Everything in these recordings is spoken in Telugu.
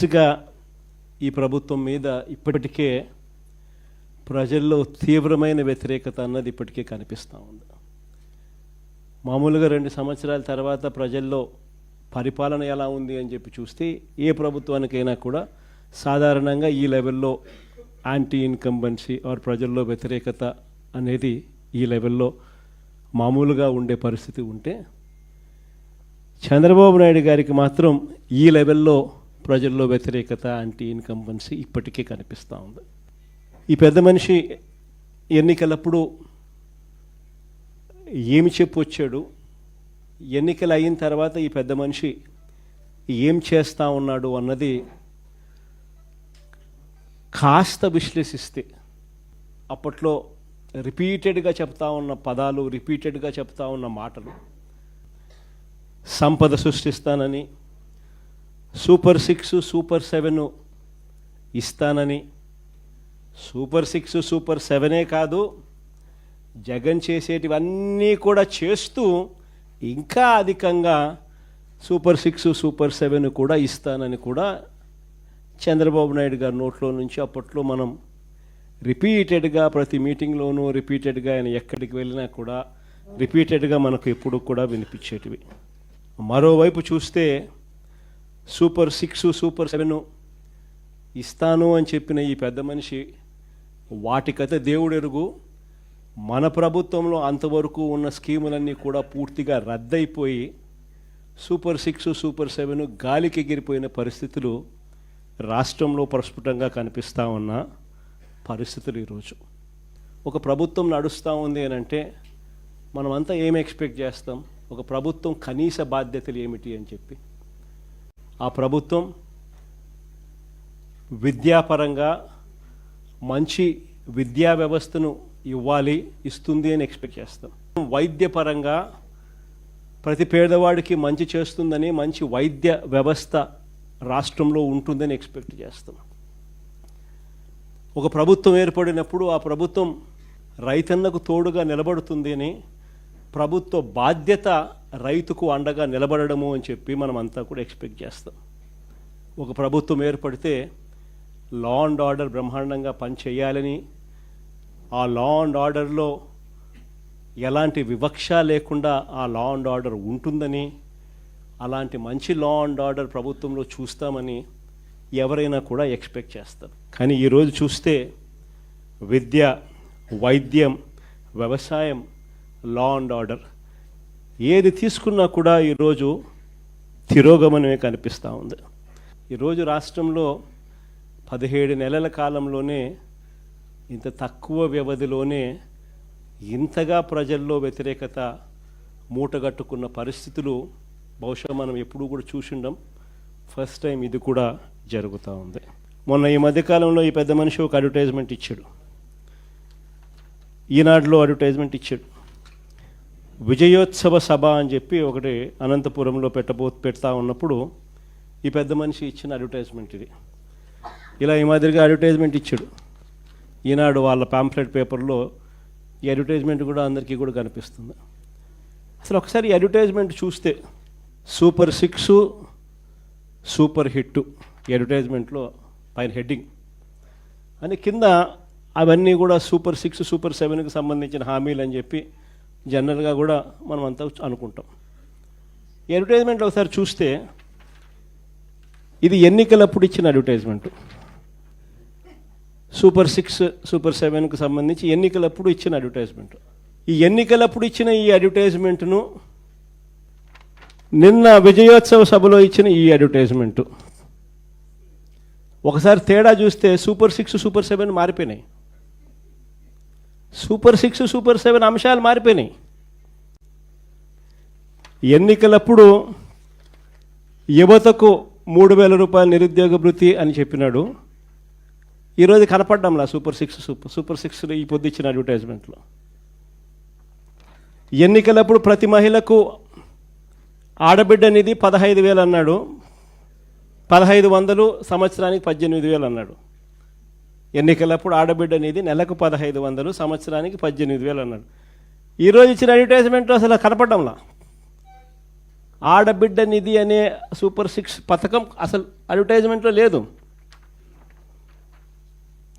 లాస్ట్గా ఈ ప్రభుత్వం మీద ఇప్పటికే ప్రజల్లో తీవ్రమైన వ్యతిరేకత అన్నది ఇప్పటికే కనిపిస్తూ ఉంది. మామూలుగా 2 సంవత్సరాల తర్వాత ప్రజల్లో పరిపాలన ఎలా ఉంది అని చెప్పి చూస్తే ఏ ప్రభుత్వానికైనా కూడా సాధారణంగా ఈ లెవెల్లో యాంటీ ఇన్కంబెన్సీ ఆర్ ప్రజల్లో వ్యతిరేకత అనేది ఈ లెవెల్లో మామూలుగా ఉండే పరిస్థితి ఉంటే, చంద్రబాబు నాయుడు గారికి మాత్రం ఈ లెవెల్లో ప్రజల్లో వ్యతిరేకత యాంటీ ఇన్కంబెన్సీ ఇప్పటికే కనిపిస్తూ ఉంది. ఈ పెద్ద మనిషి ఎన్నికలప్పుడు ఏమి చెప్పొచ్చాడు, ఎన్నికలు అయిన తర్వాత ఈ పెద్ద మనిషి ఏం చేస్తూ ఉన్నాడు అన్నది కాస్త విశ్లేషిస్తే అప్పట్లో రిపీటెడ్గా చెప్తా ఉన్న పదాలు, రిపీటెడ్గా చెప్తా ఉన్న మాటలు, సంపద సృష్టిస్తానని, సూపర్ 6 సూపర్ 7 ఇస్తానని, సూపర్ 6 సూపర్ 7 కాదు, జగన్ చేసేటివన్నీ కూడా చేస్తూ ఇంకా అధికంగా సూపర్ 6 సూపర్ 7 కూడా ఇస్తానని కూడా చంద్రబాబు నాయుడు గారి నోట్లో నుంచి అప్పట్లో మనం రిపీటెడ్గా ప్రతి మీటింగ్లోనూ రిపీటెడ్గా ఆయన ఎక్కడికి వెళ్ళినా కూడా రిపీటెడ్గా మనకు ఎప్పుడు కూడా వినిపించేటివి. మరోవైపు చూస్తే సూపర్ 6 సూపర్ 7 ఇస్తాను అని చెప్పిన ఈ పెద్ద మనిషి వాటికైతే దేవుడెరుగు, మన ప్రభుత్వంలో అంతవరకు ఉన్న స్కీములన్నీ కూడా పూర్తిగా రద్దయిపోయి సూపర్ 6 సూపర్ 7 గాలికి ఎగిరిపోయిన పరిస్థితులు రాష్ట్రంలో ప్రస్ఫుటంగా కనిపిస్తూ ఉన్న పరిస్థితులు ఈరోజు. ఒక ప్రభుత్వం నడుస్తూ ఉంది అని అంటే మనమంతా ఏమి ఎక్స్పెక్ట్ చేస్తాం? ఒక ప్రభుత్వం కనీస బాధ్యతలు ఏమిటి అని చెప్పి, ఆ ప్రభుత్వం విద్యాపరంగా మంచి విద్యా వ్యవస్థను ఇవ్వాలి, ఇస్తుంది అని ఎక్స్పెక్ట్ చేస్తాం. వైద్యపరంగా ప్రతి పేదవాడికి మంచి చేస్తుందని, మంచి వైద్య వ్యవస్థ రాష్ట్రంలో ఉంటుందని ఎక్స్పెక్ట్ చేస్తాం. ఒక ప్రభుత్వం ఏర్పడినప్పుడు ఆ ప్రభుత్వం రైతన్నకు తోడుగా నిలబడుతుంది అని, ప్రభుత్వ బాధ్యత రైతుకు అండగా నిలబడము అని చెప్పి మనం అంతా కూడా ఎక్స్పెక్ట్ చేస్తాం. ఒక ప్రభుత్వం ఏర్పడితే లా అండ్ ఆర్డర్ బ్రహ్మాండంగా పనిచేయాలని, ఆ లా అండ్ ఆర్డర్లో ఎలాంటి వివక్ష లేకుండా ఆ లా అండ్ ఆర్డర్ ఉంటుందని, అలాంటి మంచి లా అండ్ ఆర్డర్ ప్రభుత్వంలో చూస్తామని ఎవరైనా కూడా ఎక్స్పెక్ట్ చేస్తారు. కానీ ఈరోజు చూస్తే విద్య, వైద్యం, వ్యవసాయం, లా అండ్ ఆర్డర్ ఏది తీసుకున్నా కూడా ఈరోజు తిరోగమనమే కనిపిస్తూ ఉంది. ఈరోజు రాష్ట్రంలో 17 నెలల కాలంలోనే, ఇంత తక్కువ వ్యవధిలోనే ఇంతగా ప్రజల్లో వ్యతిరేకత మూటగట్టుకున్న పరిస్థితులు బహుశా మనం ఎప్పుడూ కూడా చూసిండం. ఫస్ట్ టైం ఇది కూడా జరుగుతూ ఉంది. మొన్న ఈ మధ్యకాలంలో ఈ పెద్ద మనిషి ఒక అడ్వర్టైజ్మెంట్ ఇచ్చాడు, ఈనాడులో అడ్వర్టైజ్మెంట్ ఇచ్చాడు. విజయోత్సవ సభ అని చెప్పి ఒకటి అనంతపురంలో పెడతా ఉన్నప్పుడు ఈ పెద్ద మనిషి ఇచ్చిన అడ్వర్టైజ్మెంట్ ఇది. ఇలా ఈ మాదిరిగా అడ్వర్టైజ్మెంట్ ఇచ్చాడు. ఈనాడు వాళ్ళ పాంప్లెట్ పేపర్లో ఈ అడ్వర్టైజ్మెంట్ కూడా అందరికీ కూడా కనిపిస్తుంది. అసలు ఒకసారి ఈ అడ్వర్టైజ్మెంట్ చూస్తే సూపర్ 6 సూపర్ హిట్ ఈ అడ్వర్టైజ్మెంట్లో పైన హెడ్డింగ్ అని, కింద అవన్నీ కూడా సూపర్ 6 సూపర్ 7కి సంబంధించిన హామీలు అని చెప్పి జనరల్గా కూడా మనం అంతా అనుకుంటాం. ఈ అడ్వర్టైజ్మెంట్లో ఒకసారి చూస్తే ఇది ఎన్నికలప్పుడు ఇచ్చిన అడ్వర్టైజ్మెంట్. సూపర్ 6 సూపర్ 7కి సంబంధించి ఎన్నికలప్పుడు ఇచ్చిన అడ్వర్టైజ్మెంట్. ఈ ఎన్నికలప్పుడు ఇచ్చిన ఈ అడ్వర్టైజ్మెంట్ను నిన్న విజయోత్సవ సభలో ఇచ్చిన ఈ అడ్వర్టైజ్మెంటు ఒకసారి తేడా చూస్తే సూపర్ 6 సూపర్ 7 మారిపోయినాయి. సూపర్ 6 సూపర్ 7 అంశాలు మారిపోయినాయి. ఎన్నికలప్పుడు యువతకు 3,000 రూపాయల నిరుద్యోగ భృతి అని చెప్పినాడు. ఈరోజు కనపడ్డంలా సూపర్ 6 సూపర్ 6 ఈ పొద్దు ఇచ్చిన అడ్వర్టైజ్మెంట్లో. ఎన్నికలప్పుడు ప్రతి మహిళకు ఆడబిడ్డ నిధి 15,000 అన్నాడు, 1,500 సంవత్సరానికి 18,000 అన్నాడు. ఎన్నికలప్పుడు ఆడబిడ్డ నిధి నెలకు 1,500 సంవత్సరానికి 18,000 అన్నాడు. ఈరోజు ఇచ్చిన అడ్వర్టైజ్మెంట్ అసలు కనపడంలా. ఆడబిడ్డ నిధి అనే సూపర్ 6 పథకం అసలు అడ్వర్టైజ్మెంట్లో లేదు.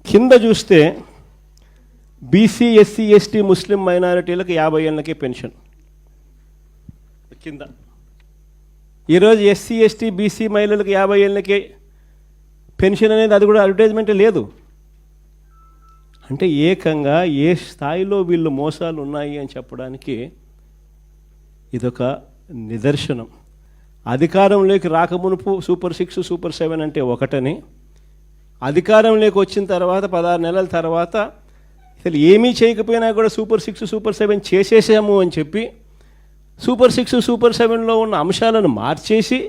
కింద చూస్తే బీసీ, ఎస్సీ, ఎస్టీ, ముస్లిం మైనారిటీలకు 50 ఏళ్ళకే పెన్షన్ కింద. ఈరోజు ఎస్సీ, ఎస్టీ, బీసీ మహిళలకు 50 ఏళ్ళకే పెన్షన్ అనేది అది కూడా అడ్వర్టైజ్మెంట్ లేదు. అంటే ఏకంగా ఏ స్థాయిలో వీళ్ళు మోసాలు ఉన్నాయి అని చెప్పడానికి ఇదొక నిదర్శనం. అధికారంలోకి రాకమునుపు సూపర్ 6, సూపర్ 7 అంటే ఒకటని, అధికారంలోకి వచ్చిన తర్వాత 16 నెలల తర్వాత అసలు ఏమీ చేయకపోయినా కూడా సూపర్ 6, సూపర్ 7 చేసేసాము అని చెప్పి సూపర్ 6, సూపర్ 7లో ఉన్న అంశాలను మార్చేసి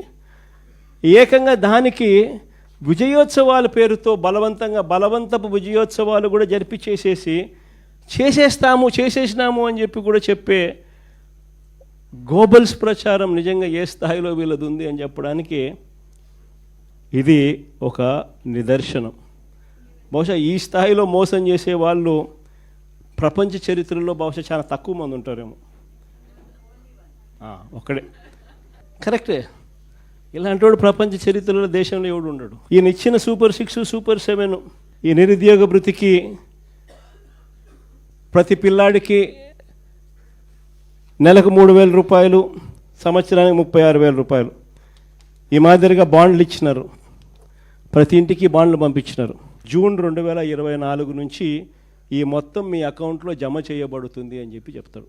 ఏకంగా దానికి విజయోత్సవాల పేరుతో బలవంతపు విజయోత్సవాలు కూడా చేసేసినాము అని చెప్పి కూడా చెప్పే గోబల్స్ ప్రచారం నిజంగా ఏ స్థాయిలో వీళ్ళది ఉంది అని చెప్పడానికి ఇది ఒక నిదర్శనం. బహుశా ఈ స్థాయిలో మోసం చేసే వాళ్ళు ప్రపంచ చరిత్రలో బహుశా చాలా తక్కువ మంది ఉంటారేమో. ఒక్కడే కరెక్టే. ఇలాంటి వాడు ప్రపంచ చరిత్రలో దేశంలో ఎవడు ఉండడు. ఈయన ఇచ్చిన సూపర్ 6, సూపర్ 7 ఈ నిరుద్యోగ భృతికి ప్రతి పిల్లాడికి నెలకు 3,000 రూపాయలు, సంవత్సరానికి 36,000 రూపాయలు. ఈ మాదిరిగా బాండ్లు ఇచ్చినారు, ప్రతి ఇంటికి బాండ్లు పంపించినారు. జూన్ 2024 నుంచి ఈ మొత్తం మీ అకౌంట్లో జమ చేయబడుతుంది అని చెప్పి చెప్తారు.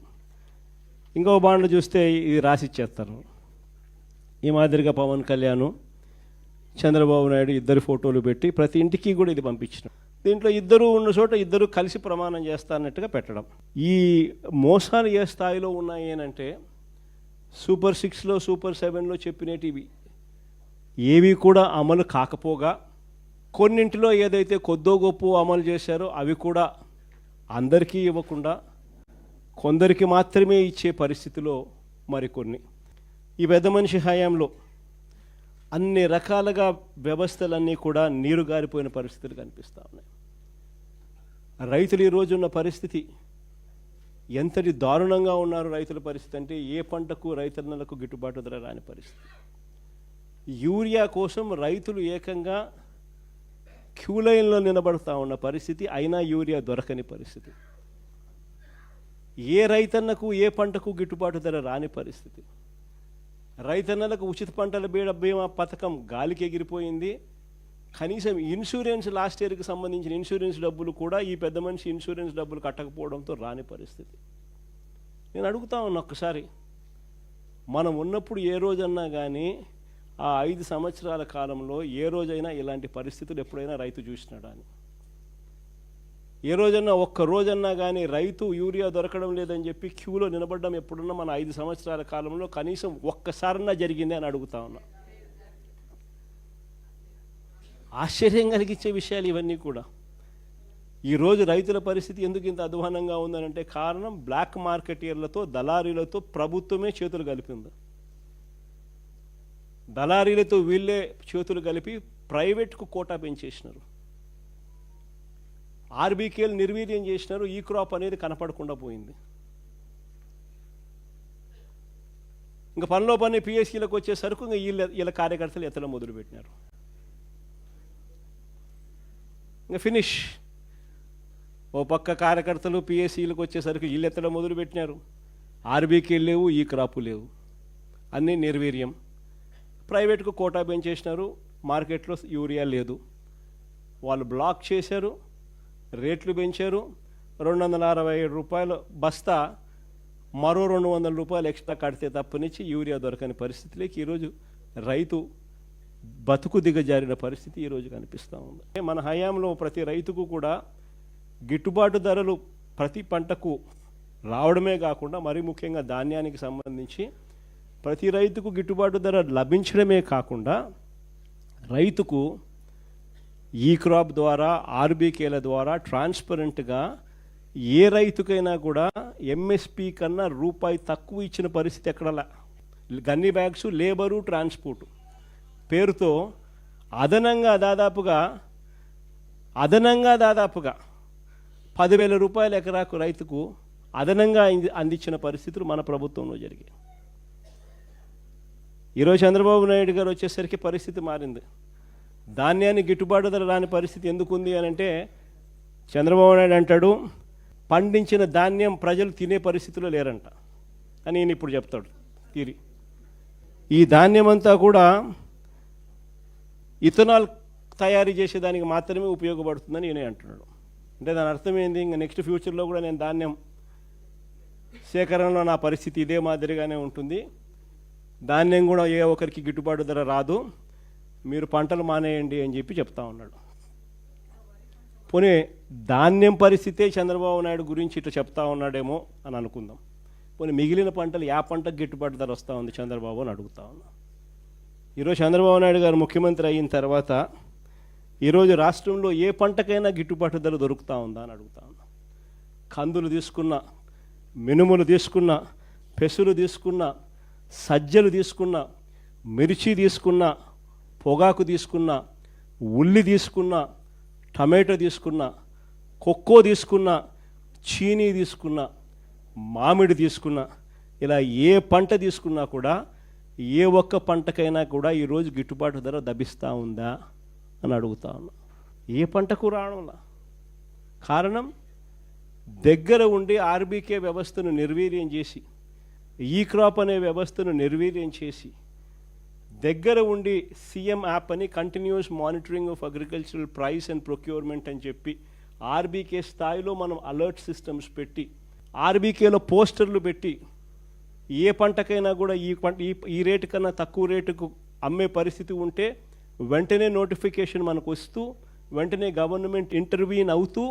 ఇంకో బాండ్లు చూస్తే ఇది రాసిచ్చేస్తారు. ఈ మాదిరిగా పవన్ కళ్యాణ్, చంద్రబాబు నాయుడు ఇద్దరు ఫోటోలు పెట్టి ప్రతి ఇంటికి కూడా ఇది పంపించినారు. దీంట్లో ఇద్దరు ఉన్న చోట ఇద్దరు కలిసి ప్రమాణం చేస్తారన్నట్టుగా పెట్టడం. ఈ మోసాలు ఏ స్థాయిలో ఉన్నాయి అంటే సూపర్ 6లో, సూపర్ 7లో చెప్పినటివి ఏవి కూడా అమలు కాకపోగా, కొన్నింటిలో ఏదైతే కొద్దో గొప్ప అమలు చేశారో అవి కూడా అందరికీ ఇవ్వకుండా కొందరికి మాత్రమే ఇచ్చే పరిస్థితిలో మరికొన్ని. ఈ పెద్ద మనిషి హయాంలో అన్ని రకాలుగా వ్యవస్థలన్నీ కూడా నీరు గారిపోయిన పరిస్థితులు కనిపిస్తూ ఉన్నాయి. రైతులు ఈరోజు ఉన్న పరిస్థితి ఎంతటి దారుణంగా ఉన్నారు. రైతుల పరిస్థితి అంటే ఏ పంటకు రైతన్నలకు గిట్టుబాటు ధర రాని పరిస్థితి. యూరియా కోసం రైతులు ఏకంగా క్యూ లైన్లో నిలబడుతూ ఉన్న పరిస్థితి, అయినా యూరియా దొరకని పరిస్థితి. ఏ రైతన్నకు ఏ పంటకు గిట్టుబాటు ధర రాని పరిస్థితి. రైతన్నలకు ఉచిత పంటల బీమా పథకం గాలికి ఎగిరిపోయింది. కనీసం ఇన్సూరెన్స్ లాస్ట్ ఇయర్కి సంబంధించిన ఇన్సూరెన్స్ డబ్బులు కూడా ఈ పెద్ద మనిషి ఇన్సూరెన్స్ డబ్బులు కట్టకపోవడంతో రాని పరిస్థితి. నేను అడుగుతా ఉన్నా, ఒక్కసారి మనం ఉన్నప్పుడు ఏ రోజన్నా కానీ ఆ 5 సంవత్సరాల కాలంలో ఏ రోజైనా ఇలాంటి పరిస్థితులు ఎప్పుడైనా రైతు చూసినాడా అని? ఏ రోజన్నా ఒక్క రోజన్నా కానీ రైతు యూరియా దొరకడం లేదని చెప్పి క్యూలో నిలబడడం ఎప్పుడున్నా మన 5 సంవత్సరాల కాలంలో కనీసం ఒక్కసారన్నా జరిగింది అని అడుగుతా ఉన్నా. ఆశ్చర్యం కలిగించే విషయాలు ఇవన్నీ కూడా. ఈరోజు రైతుల పరిస్థితి ఎందుకు ఇంత అధ్వానంగా ఉందనంటే కారణం బ్లాక్ మార్కెటీర్లతో, దళారీలతో ప్రభుత్వమే చేతులు కలిపింది. దళారీలతో వీళ్ళే చేతులు కలిపి ప్రైవేట్కు కోటా పెంచేసినారు. ఆర్బీకేలు నిర్వీర్యం చేసినారు. ఈ క్రాప్ అనేది కనపడకుండా పోయింది. ఇంకా పనిలో పని పిఎస్సీలకు వచ్చేసరికి ఇంకా వీళ్ళ కార్యకర్తలు ఎత్తడం మొదలుపెట్టినారు. ఇంకా ఫినిష్. ఓ పక్క కార్యకర్తలు పిఎస్సీలకు వచ్చేసరికి వీళ్ళు ఎత్తడం మొదలుపెట్టినారు. ఆర్బీకేలు లేవు, ఈ క్రాపు లేవు, అన్నీ నిర్వీర్యం. ప్రైవేట్కు కోటా పెంచేసినారు. మార్కెట్లో యూరియా లేదు, వాళ్ళు బ్లాక్ చేశారు, రేట్లు పెంచారు. 267 రూపాయలు బస్తా, మరో 200 రూపాయలు ఎక్స్ట్రా కడితే తప్పనిచ్చి యూరియా దొరకని పరిస్థితిలోకి ఈరోజు రైతు బతుకు దిగజారిన పరిస్థితి ఈరోజు కనిపిస్తూ ఉంది. మన హయాంలో ప్రతి రైతుకు కూడా గిట్టుబాటు ధరలు ప్రతి పంటకు రావడమే కాకుండా, మరీ ముఖ్యంగా ధాన్యానికి సంబంధించి ప్రతి రైతుకు గిట్టుబాటు ధర లభించడమే కాకుండా రైతుకు ఈ క్రాప్ ద్వారా, ఆర్బీకేల ద్వారా ట్రాన్స్పరెంట్గా ఏ రైతుకైనా కూడా ఎంఎస్పి కన్నా రూపాయి తక్కువ ఇచ్చిన పరిస్థితి ఎక్కడలా. గన్ని బ్యాగ్స్, లేబరు, ట్రాన్స్పోర్టు పేరుతో అదనంగా దాదాపుగా 10,000 రూపాయల ఎకరాకు రైతుకు అదనంగా అందించిన పరిస్థితులు మన ప్రభుత్వంలో జరిగాయి. ఈరోజు చంద్రబాబు నాయుడు గారు వచ్చేసరికి పరిస్థితి మారింది. ధాన్యాన్ని గిట్టుబాటు ధర రాని పరిస్థితి ఎందుకుంది అని అంటే చంద్రబాబు నాయుడు అంటాడు పండించిన ధాన్యం ప్రజలు తినే పరిస్థితిలో లేరంట అని నేను ఇప్పుడు చెప్తాడు తీరి. ఈ ధాన్యం అంతా కూడా ఇథనాల్ తయారు చేసేదానికి మాత్రమే ఉపయోగపడుతుందని ఈయన అంటున్నాడు. అంటే దాని అర్థం ఏంది, ఇంకా నెక్స్ట్ ఫ్యూచర్లో కూడా నేను ధాన్యం సేకరణలో నా పరిస్థితి ఇదే మాదిరిగానే ఉంటుంది, ధాన్యం కూడా ఏ ఒక్కరికి గిట్టుబాటు ధర రాదు, మీరు పంటలు మానేయండి అని చెప్పి చెప్తా ఉన్నాడు. పోనీ ధాన్యం పరిస్థితే చంద్రబాబు నాయుడు గురించి ఇట్లా చెప్తా ఉన్నాడేమో అని అనుకుందాం. పోనీ మిగిలిన పంటలు యా పంటకు గిట్టుబాటు ధర వస్తూ ఉంది చంద్రబాబు అని అడుగుతా ఉన్నా. ఈరోజు చంద్రబాబు నాయుడు గారు ముఖ్యమంత్రి అయిన తర్వాత ఈరోజు రాష్ట్రంలో ఏ పంటకైనా గిట్టుబాటు ధర దొరుకుతూ ఉందా అని అడుగుతా ఉన్నా. కందులు తీసుకున్నా, మినుములు తీసుకున్నా, పెసులు తీసుకున్నా, సజ్జలు తీసుకున్నా, మిర్చి తీసుకున్నా, పొగాకు తీసుకున్నా, ఉల్లి తీసుకున్నా, టమాటో తీసుకున్నా, కొక్కో తీసుకున్నా, చీనీ తీసుకున్నా, మామిడి తీసుకున్నా, ఇలా ఏ పంట తీసుకున్నా కూడా ఏ ఒక్క పంటకైనా కూడా ఈరోజు గిట్టుబాటు ధర లభిస్తూ ఉందా అని అడుగుతా ఉన్నా. ఏ పంటకు రావడంలా. కారణం దగ్గర ఉండి ఆర్బీకే వ్యవస్థను నిర్వీర్యం చేసి, ఈ క్రాప్ అనే వ్యవస్థను నిర్వీర్యం చేసి, దగ్గర ఉండి సీఎం యాప్ అని continuous monitoring of agricultural price and procurement అని చెప్పి ఆర్బీకే స్థాయిలో మనం అలర్ట్ సిస్టమ్స్ పెట్టి, ఆర్బీకేలో పోస్టర్లు పెట్టి ఏ పంటకైనా కూడా ఈ రేటు కన్నా తక్కువ రేటుకు అమ్మే పరిస్థితి ఉంటే వెంటనే నోటిఫికేషన్ మనకు వస్తూ వెంటనే గవర్నమెంట్ ఇంటర్వ్యూన్ అవుతూ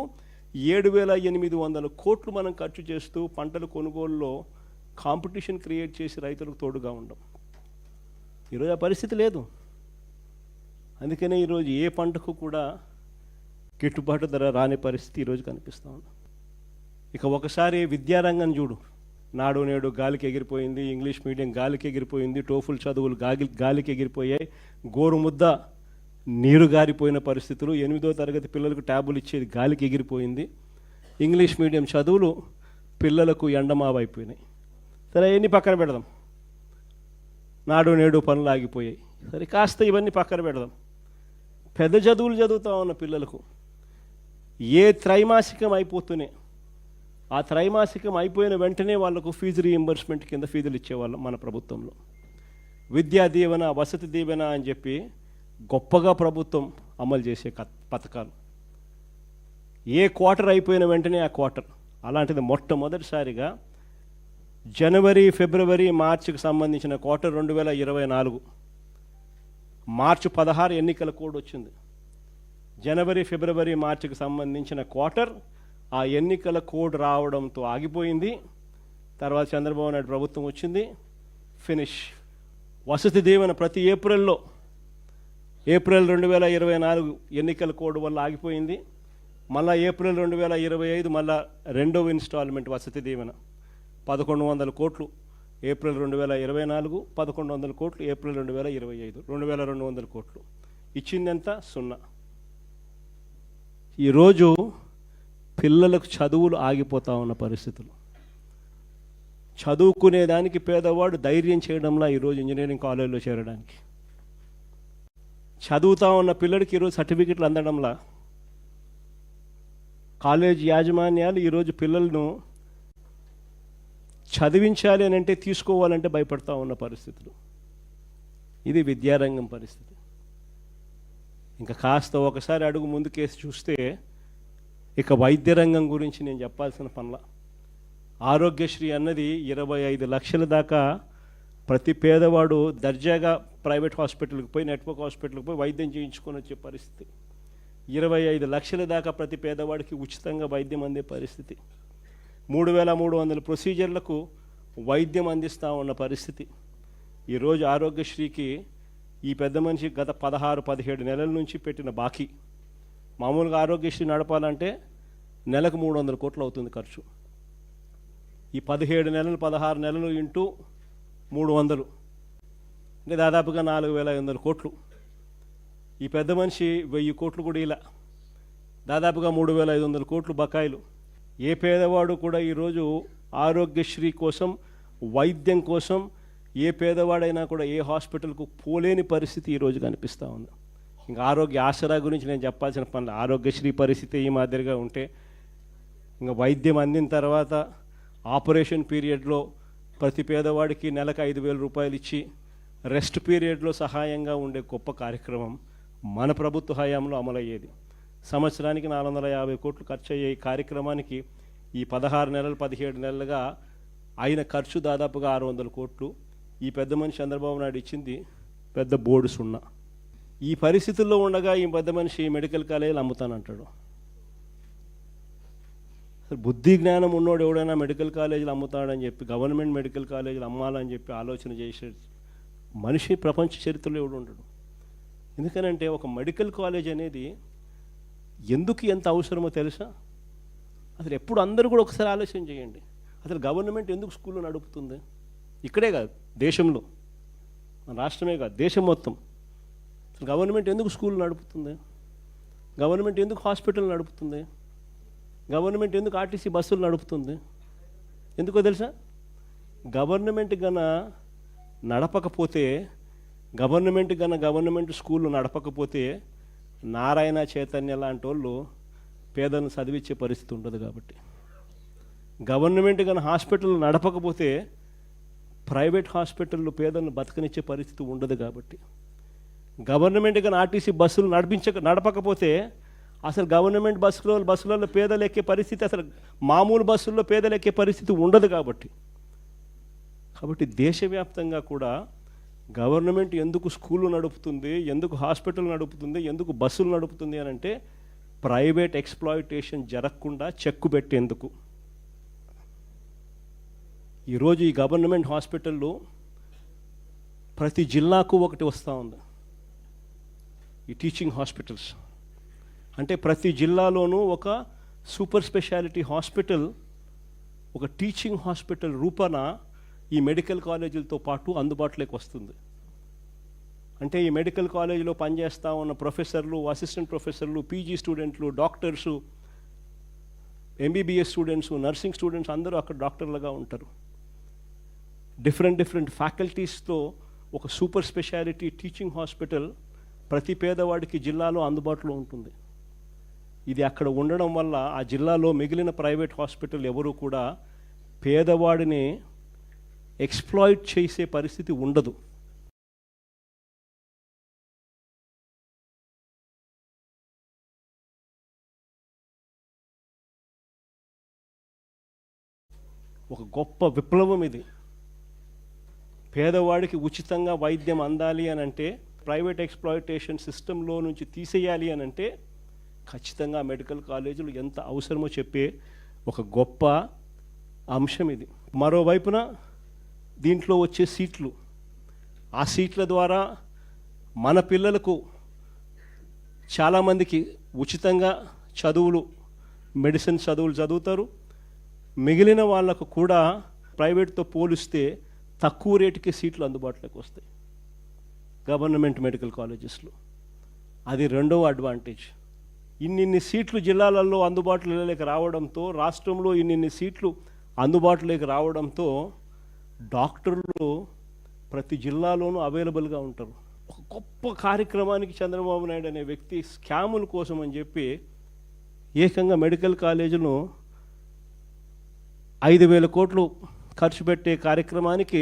7,800 కోట్లు మనం ఖర్చు చేస్తూ పంటల కొనుగోలులో కాంపిటీషన్ క్రియేట్ చేసి రైతులకు తోడుగా ఉండం. ఈరోజు ఆ పరిస్థితి లేదు. అందుకనే ఈరోజు ఏ పంటకు కూడా గిట్టుబాటు ధర రాని పరిస్థితి ఈరోజు కనిపిస్తూ ఉంది. ఇక ఒకసారి విద్యారంగం చూడు, నాడు నేడు గాలికి ఎగిరిపోయింది, ఇంగ్లీష్ మీడియం గాలికి ఎగిరిపోయింది, టోఫుల్ చదువులు గాలికి ఎగిరిపోయాయి, గోరుముద్ద నీరు గారిపోయిన పరిస్థితులు, 8వ తరగతి పిల్లలకు ట్యాబులు ఇచ్చేది గాలికి ఎగిరిపోయింది, ఇంగ్లీష్ మీడియం చదువులు పిల్లలకు ఎండమావైపోయినాయి. సరే ఎన్ని పక్కన పెడదాం, నాడు నేడు పనులు ఆగిపోయాయి, సరే కాస్త ఇవన్నీ పక్కన పెడదాం. పెద్ద చదువులు చదువుతా ఉన్న పిల్లలకు ఏ త్రైమాసికం అయిపోతూనే ఆ త్రైమాసికం అయిపోయిన వెంటనే వాళ్లకు ఫీజు రీయింబర్స్మెంట్ కింద ఫీజులు ఇచ్చేవాళ్ళం మన ప్రభుత్వంలో. విద్యా దీవెన, వసతి దీవెన అని చెప్పి గొప్పగా ప్రభుత్వం అమలు చేసే పథకాలు. ఏ క్వార్టర్ అయిపోయిన వెంటనే ఆ క్వార్టర్. అలాంటిది మొట్టమొదటిసారిగా జనవరి, ఫిబ్రవరి, మార్చికి సంబంధించిన క్వార్టర్ 2024 మార్చి 16 ఎన్నికల కోడ్ వచ్చింది. జనవరి, ఫిబ్రవరి, మార్చికి సంబంధించిన క్వార్టర్ ఆ ఎన్నికల కోడ్ రావడంతో ఆగిపోయింది. తర్వాత చంద్రబాబు నాయుడు ప్రభుత్వం వచ్చింది, ఫినిష్. వసతి దీవెన ప్రతి ఏప్రిల్ 2024 ఎన్నికల కోడ్ వల్ల ఆగిపోయింది. మళ్ళా ఏప్రిల్ 2025 మళ్ళా రెండవ ఇన్స్టాల్మెంట్ వసతి దీవెన 1,100 కోట్లు ఏప్రిల్ 2024, 1,100 కోట్లు ఏప్రిల్ 2025, 2,200 కోట్లు. ఇచ్చిందంత 0. ఈరోజు పిల్లలకు చదువులు ఆగిపోతూ ఉన్న పరిస్థితులు. చదువుకునేదానికి పేదవాడు ధైర్యం చేయడంలా ఈరోజు ఇంజనీరింగ్ కాలేజీలో చేరడానికి. చదువుతూ ఉన్న పిల్లడికి ఈరోజు సర్టిఫికెట్లు అందడంలా. కాలేజ్ యాజమాన్యాలు ఈరోజు పిల్లలను చదివించాలి అని అంటే, తీసుకోవాలంటే భయపడతా ఉన్న పరిస్థితులు. ఇది విద్యారంగం పరిస్థితి. ఇంకా కాస్త ఒకసారి అడుగు ముందుకేసి చూస్తే ఇక వైద్య రంగం గురించి నేను చెప్పాల్సిన పనుల. ఆరోగ్యశ్రీ అన్నది 25 లక్షల దాకా ప్రతి పేదవాడు దర్జాగా ప్రైవేట్ హాస్పిటల్కి పోయి, నెట్వర్క్ హాస్పిటల్కి పోయి వైద్యం చేయించుకొని వచ్చే పరిస్థితి. 25 లక్షల దాకా ప్రతి పేదవాడికి ఉచితంగా వైద్యం అందే పరిస్థితి. 3,300 ప్రొసీజర్లకు వైద్యం అందిస్తూ ఉన్న పరిస్థితి. ఈరోజు ఆరోగ్యశ్రీకి ఈ పెద్ద మనిషి గత 16-17 నెలల నుంచి పెట్టిన బాకీ. మామూలుగా ఆరోగ్యశ్రీ నడపాలంటే నెలకు 300 కోట్లు అవుతుంది ఖర్చు. ఈ 17 నెలలు 16 నెలలు ఇంటూ 300 అంటే దాదాపుగా 4,500 కోట్లు. ఈ పెద్ద మనిషి 1000 కోట్లు కూడా ఇలా దాదాపుగా 3,500 కోట్లు బకాయిలు. ఏ పేదవాడు కూడా ఈరోజు ఆరోగ్యశ్రీ కోసం, వైద్యం కోసం ఏ పేదవాడైనా కూడా ఏ హాస్పిటల్కు పోలేని పరిస్థితి ఈరోజు కనిపిస్తూ ఉంది. ఇంకా ఆరోగ్య ఆసరా గురించి నేను చెప్పాల్సిన పనులు, ఆరోగ్యశ్రీ పరిస్థితి ఈ మాదిరిగా ఉంటే ఇంకా వైద్యం అందిన తర్వాత ఆపరేషన్ పీరియడ్లో ప్రతి పేదవాడికి నెలకు 5,000 రూపాయలు ఇచ్చి రెస్ట్ పీరియడ్లో సహాయంగా ఉండే గొప్ప కార్యక్రమం మన ప్రభుత్వ హయాంలో అమలయ్యేది. సంవత్సరానికి 450 కోట్లు ఖర్చు అయ్యే ఈ కార్యక్రమానికి ఈ 16 నెలలు 17 నెలలుగా అయిన ఖర్చు దాదాపుగా 600 కోట్లు. ఈ పెద్ద మనిషి చంద్రబాబు నాయుడు ఇచ్చింది పెద్ద బోర్డు సున్నా. ఈ పరిస్థితుల్లో ఉండగా ఈ పెద్ద మనిషి మెడికల్ కాలేజీలు అమ్ముతానంటాడు. బుద్ధి జ్ఞానం ఉన్నోడు ఎవడైనా మెడికల్ కాలేజీలు అమ్ముతాడని చెప్పి, గవర్నమెంట్ మెడికల్ కాలేజీలు అమ్మాలని చెప్పి ఆలోచన చేసే మనిషి ప్రపంచ చరిత్రలో ఎవడు ఉండడు. ఎందుకనంటే ఒక మెడికల్ కాలేజ్ అనేది ఎందుకు ఎంత అవసరమో తెలుసా? అసలు ఎప్పుడు అందరూ కూడా ఒకసారి ఆలోచన చేయండి. అసలు గవర్నమెంట్ ఎందుకు స్కూల్లో నడుపుతుంది? ఇక్కడే కాదు, దేశంలో, మన రాష్ట్రమే కాదు, దేశం మొత్తం. అసలు గవర్నమెంట్ ఎందుకు స్కూల్ నడుపుతుంది? గవర్నమెంట్ ఎందుకు హాస్పిటల్ నడుపుతుంది? గవర్నమెంట్ ఎందుకు ఆర్టీసీ బస్సులు నడుపుతుంది? ఎందుకో తెలుసా? గవర్నమెంట్ నడపకపోతే, గవర్నమెంట్ స్కూళ్ళు నడపకపోతే నారాయణ చైతన్య లాంటి వాళ్ళు పేదలను చదివించే పరిస్థితి ఉండదు. కాబట్టి గవర్నమెంట్ హాస్పిటల్ నడపకపోతే ప్రైవేట్ హాస్పిటళ్ళు పేదలను బతకనిచ్చే పరిస్థితి ఉండదు. కాబట్టి గవర్నమెంట్ ఆర్టీసీ బస్సులు నడపకపోతే అసలు గవర్నమెంట్ బస్సులలో పేదలు ఎక్కే పరిస్థితి, అసలు మామూలు బస్సుల్లో పేదలు ఎక్కే పరిస్థితి ఉండదు. కాబట్టి దేశవ్యాప్తంగా కూడా గవర్నమెంట్ ఎందుకు స్కూళ్ళు నడుపుతుంది, ఎందుకు హాస్పిటల్ నడుపుతుంది, ఎందుకు బస్సులు నడుపుతుంది అని అంటే ప్రైవేట్ ఎక్స్ప్లాయిటేషన్ జరగకుండా చెక్కు పెట్టేందుకు. ఈరోజు ఈ గవర్నమెంట్ హాస్పిటల్లో ప్రతి జిల్లాకు ఒకటి వస్తూ ఉంది. ఈ టీచింగ్ హాస్పిటల్స్ అంటే ప్రతి జిల్లాలోనూ ఒక సూపర్ స్పెషాలిటీ హాస్పిటల్, ఒక టీచింగ్ హాస్పిటల్ రూపాన ఈ మెడికల్ కాలేజీలతో పాటు అందుబాటులోకి వస్తుంది. అంటే ఈ మెడికల్ కాలేజీలో పనిచేస్తూ ఉన్న ప్రొఫెసర్లు, అసిస్టెంట్ ప్రొఫెసర్లు, పీజీ స్టూడెంట్లు, doctors, MBBS students, nursing students అందరూ అక్కడ డాక్టర్లుగా ఉంటారు. డిఫరెంట్ ఫ్యాకల్టీస్తో ఒక సూపర్ స్పెషాలిటీ టీచింగ్ హాస్పిటల్ ప్రతి పేదవాడికి జిల్లాలో అందుబాటులో ఉంటుంది. ఇది అక్కడ ఉండడం వల్ల ఆ జిల్లాలో మిగిలిన ప్రైవేట్ హాస్పిటల్ ఎవరు కూడా పేదవాడిని ఎక్స్ప్లాయిట్ చేసే పరిస్థితి ఉండదు. ఒక గొప్ప విప్లవం ఇది. పేదవాడికి ఉచితంగా వైద్యం అందాలి అని అంటే, ప్రైవేట్ ఎక్స్ప్లాయిటేషన్ సిస్టంలో నుంచి తీసేయాలి అని అంటే ఖచ్చితంగా మెడికల్ కాలేజీలు ఎంత అవసరమో చెప్పే ఒక గొప్ప అంశం ఇది. మరోవైపున దీంట్లో వచ్చే సీట్లు, ఆ సీట్ల ద్వారా మన పిల్లలకు చాలామందికి ఉచితంగా చదువులు, మెడిసిన్ చదువులు చదువుతారు. మిగిలిన వాళ్ళకు కూడా ప్రైవేట్తో పోలిస్తే తక్కువ రేటుకి సీట్లు అందుబాటులోకి వస్తాయి గవర్నమెంట్ మెడికల్ కాలేజెస్లో. అది రెండవ అడ్వాంటేజ్. ఇన్నిన్ని సీట్లు జిల్లాలలో అందుబాటులోకి రావడంతో, రాష్ట్రంలో ఇన్నిన్ని సీట్లు అందుబాటులోకి రావడంతో డాక్టర్లు ప్రతి జిల్లాలోనూ అవైలబుల్గా ఉంటారు. ఒక గొప్ప కార్యక్రమానికి చంద్రబాబు నాయుడు అనే వ్యక్తి స్కాముల కోసం అని చెప్పి ఏకంగా మెడికల్ కాలేజీను 5,000 కోట్లు ఖర్చు పెట్టే కార్యక్రమానికి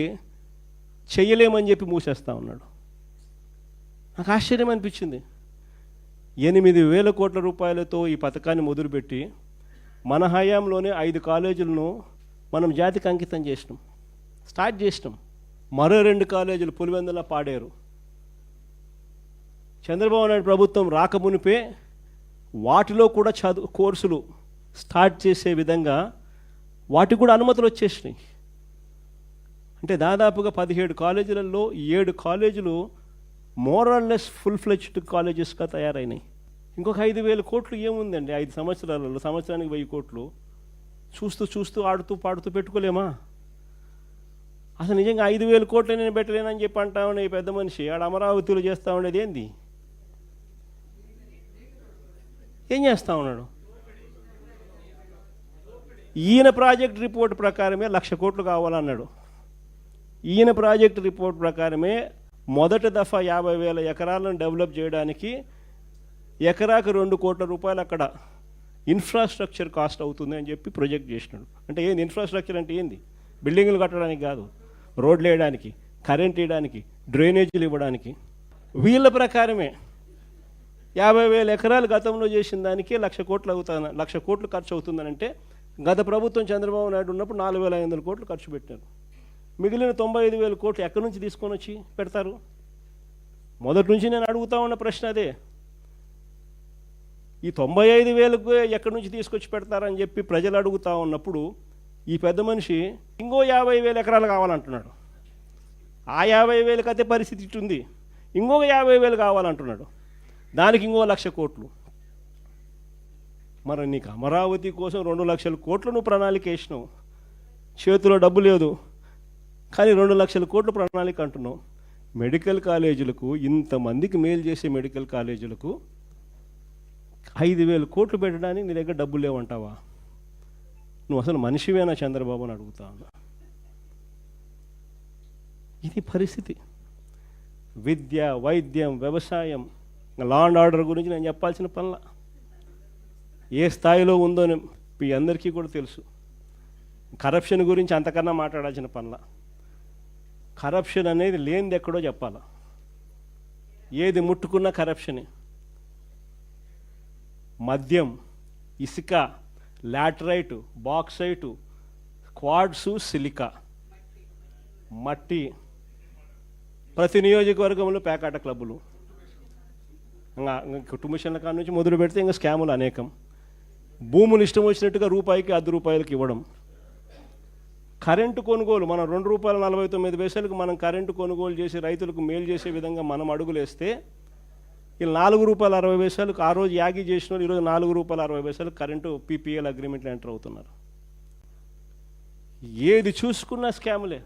చెయ్యలేమని చెప్పి మూసేస్తూ ఉన్నాడు. నాకు ఆశ్చర్యం అనిపించింది. 8,000 కోట్ల రూపాయలతో ఈ పథకాన్ని మొదలుపెట్టి మన హయాంలోనే 5 కాలేజీలను మనం జాతికి అంకితం చేసినాం, స్టార్ట్ చేసినాం. మరో 2 కాలేజీలు పులివెందుల, పాడేరు. చంద్రబాబు నాయుడు ప్రభుత్వం రాకమునిపే వాటిలో కూడా కోర్సులు స్టార్ట్ చేసే విధంగా వాటికి కూడా అనుమతులు వచ్చేసినాయి. అంటే దాదాపుగా 17 కాలేజీలలో 7 కాలేజీలు మోరల్లెస్ ఫుల్ ఫ్లెడ్జ్డ్ కాలేజెస్గా తయారైనాయి. ఇంకొక 5,000 కోట్లు ఏముందండి 5 సంవత్సరాలలో? సంవత్సరానికి 1000 కోట్లు. చూస్తూ ఆడుతూ పాడుతూ పెట్టుకోలేమా? అసలు నిజంగా 5,000 కోట్లు నేను పెట్టలేనని చెప్పి అంటా ఉండే ఈ పెద్ద మనిషి ఆడ అమరావతిలో చేస్తూ ఉండేది ఏంది? ఏం చేస్తూ ఉన్నాడు? ఈయన ప్రాజెక్ట్ రిపోర్ట్ ప్రకారమే 1,00,000 కోట్లు కావాలన్నాడు. ఈయన ప్రాజెక్ట్ రిపోర్ట్ ప్రకారమే మొదటి దఫా 50,000 ఎకరాలను డెవలప్ చేయడానికి ఎకరాకు 2 కోట్ల రూపాయలు అక్కడ ఇన్ఫ్రాస్ట్రక్చర్ కాస్ట్ అవుతుంది అని చెప్పి ప్రొజెక్ట్ చేసినాడు. అంటే ఏంది ఇన్ఫ్రాస్ట్రక్చర్ అంటే ఏంది? బిల్డింగులు కట్టడానికి కాదు, రోడ్లు వేయడానికి, కరెంట్ వేయడానికి, డ్రైనేజీలు ఇవ్వడానికి. వీళ్ళ ప్రకారమే 50,000 ఎకరాలు గతంలో చేసిన దానికి 1,00,000 కోట్లు అవుతాను, 1,00,000 కోట్లు ఖర్చు అవుతుందనంటే గత ప్రభుత్వం చంద్రబాబు నాయుడు ఉన్నప్పుడు 4,500 కోట్లు ఖర్చు పెట్టారు. మిగిలిన 95,000 కోట్లు ఎక్కడి నుంచి తీసుకొని వచ్చి పెడతారు? మొదటి నుంచి నేను అడుగుతా ఉన్న ప్రశ్న అదే. ఈ 95,000కు ఎక్కడి నుంచి తీసుకొచ్చి పెడతారని చెప్పి ప్రజలు అడుగుతూ ఉన్నప్పుడు ఈ పెద్ద మనిషి ఇంకో 50,000 ఎకరాలు కావాలంటున్నాడు. ఆ 50,000కి అయితే పరిస్థితి ఇట్టుంది, ఇంకొక 50,000 కావాలంటున్నాడు. దానికి ఇంకో 1,00,000 కోట్లు. మరి నీకు అమరావతి కోసం 2,00,000 కోట్లు నువ్వు ప్రణాళిక వేసినావు, చేతిలో డబ్బు లేదు కానీ 2,00,000 కోట్లు ప్రణాళిక అంటున్నావు. మెడికల్ కాలేజీలకు, ఇంతమందికి మేలు చేసే మెడికల్ కాలేజీలకు 5,000 కోట్లు పెట్టడానికి నీ దగ్గర డబ్బులు లేవంటావా? నువ్వు అసలు మనిషివేనా చంద్రబాబు అని అడుగుతా ఉన్నా. ఇది పరిస్థితి. విద్య, వైద్యం, వ్యవసాయం, లా అండ్ ఆర్డర్ గురించి నేను చెప్పాల్సిన పనుల ఏ స్థాయిలో ఉందో మీ అందరికీ కూడా తెలుసు. కరప్షన్ గురించి అంతకన్నా మాట్లాడాల్సిన పనుల. కరప్షన్ అనేది లేనిది ఎక్కడో చెప్పాలా. ఏది ముట్టుకున్నా కరప్షనే. మద్యం, ఇసుక, లాటరైటు, బాక్సైటు, క్వాడ్సు, సిలికా, మట్టి, ప్రతి నియోజకవర్గంలో పేకాట క్లబ్బులు, ఇంకా కుటుంబేషన్ల కాడ నుంచి మొదలు పెడితే ఇంకా స్కాములు అనేకం. భూములు ఇష్టం వచ్చినట్టుగా రూపాయికి 10 రూపాయలకి ఇవ్వడం. కరెంటు కొనుగోలు, మనం ₹2.49 మనం కరెంటు కొనుగోలు చేసి రైతులకు మేలు చేసే విధంగా మనం అడుగులేస్తే వీళ్ళు ₹4.60 ఆ రోజు యాగి చేసిన వాళ్ళు ఈరోజు ₹4.60 కరెంటు పీపీఎల్ అగ్రిమెంట్లు ఎంటర్ అవుతున్నారు. ఏది చూసుకున్నా స్కాములే.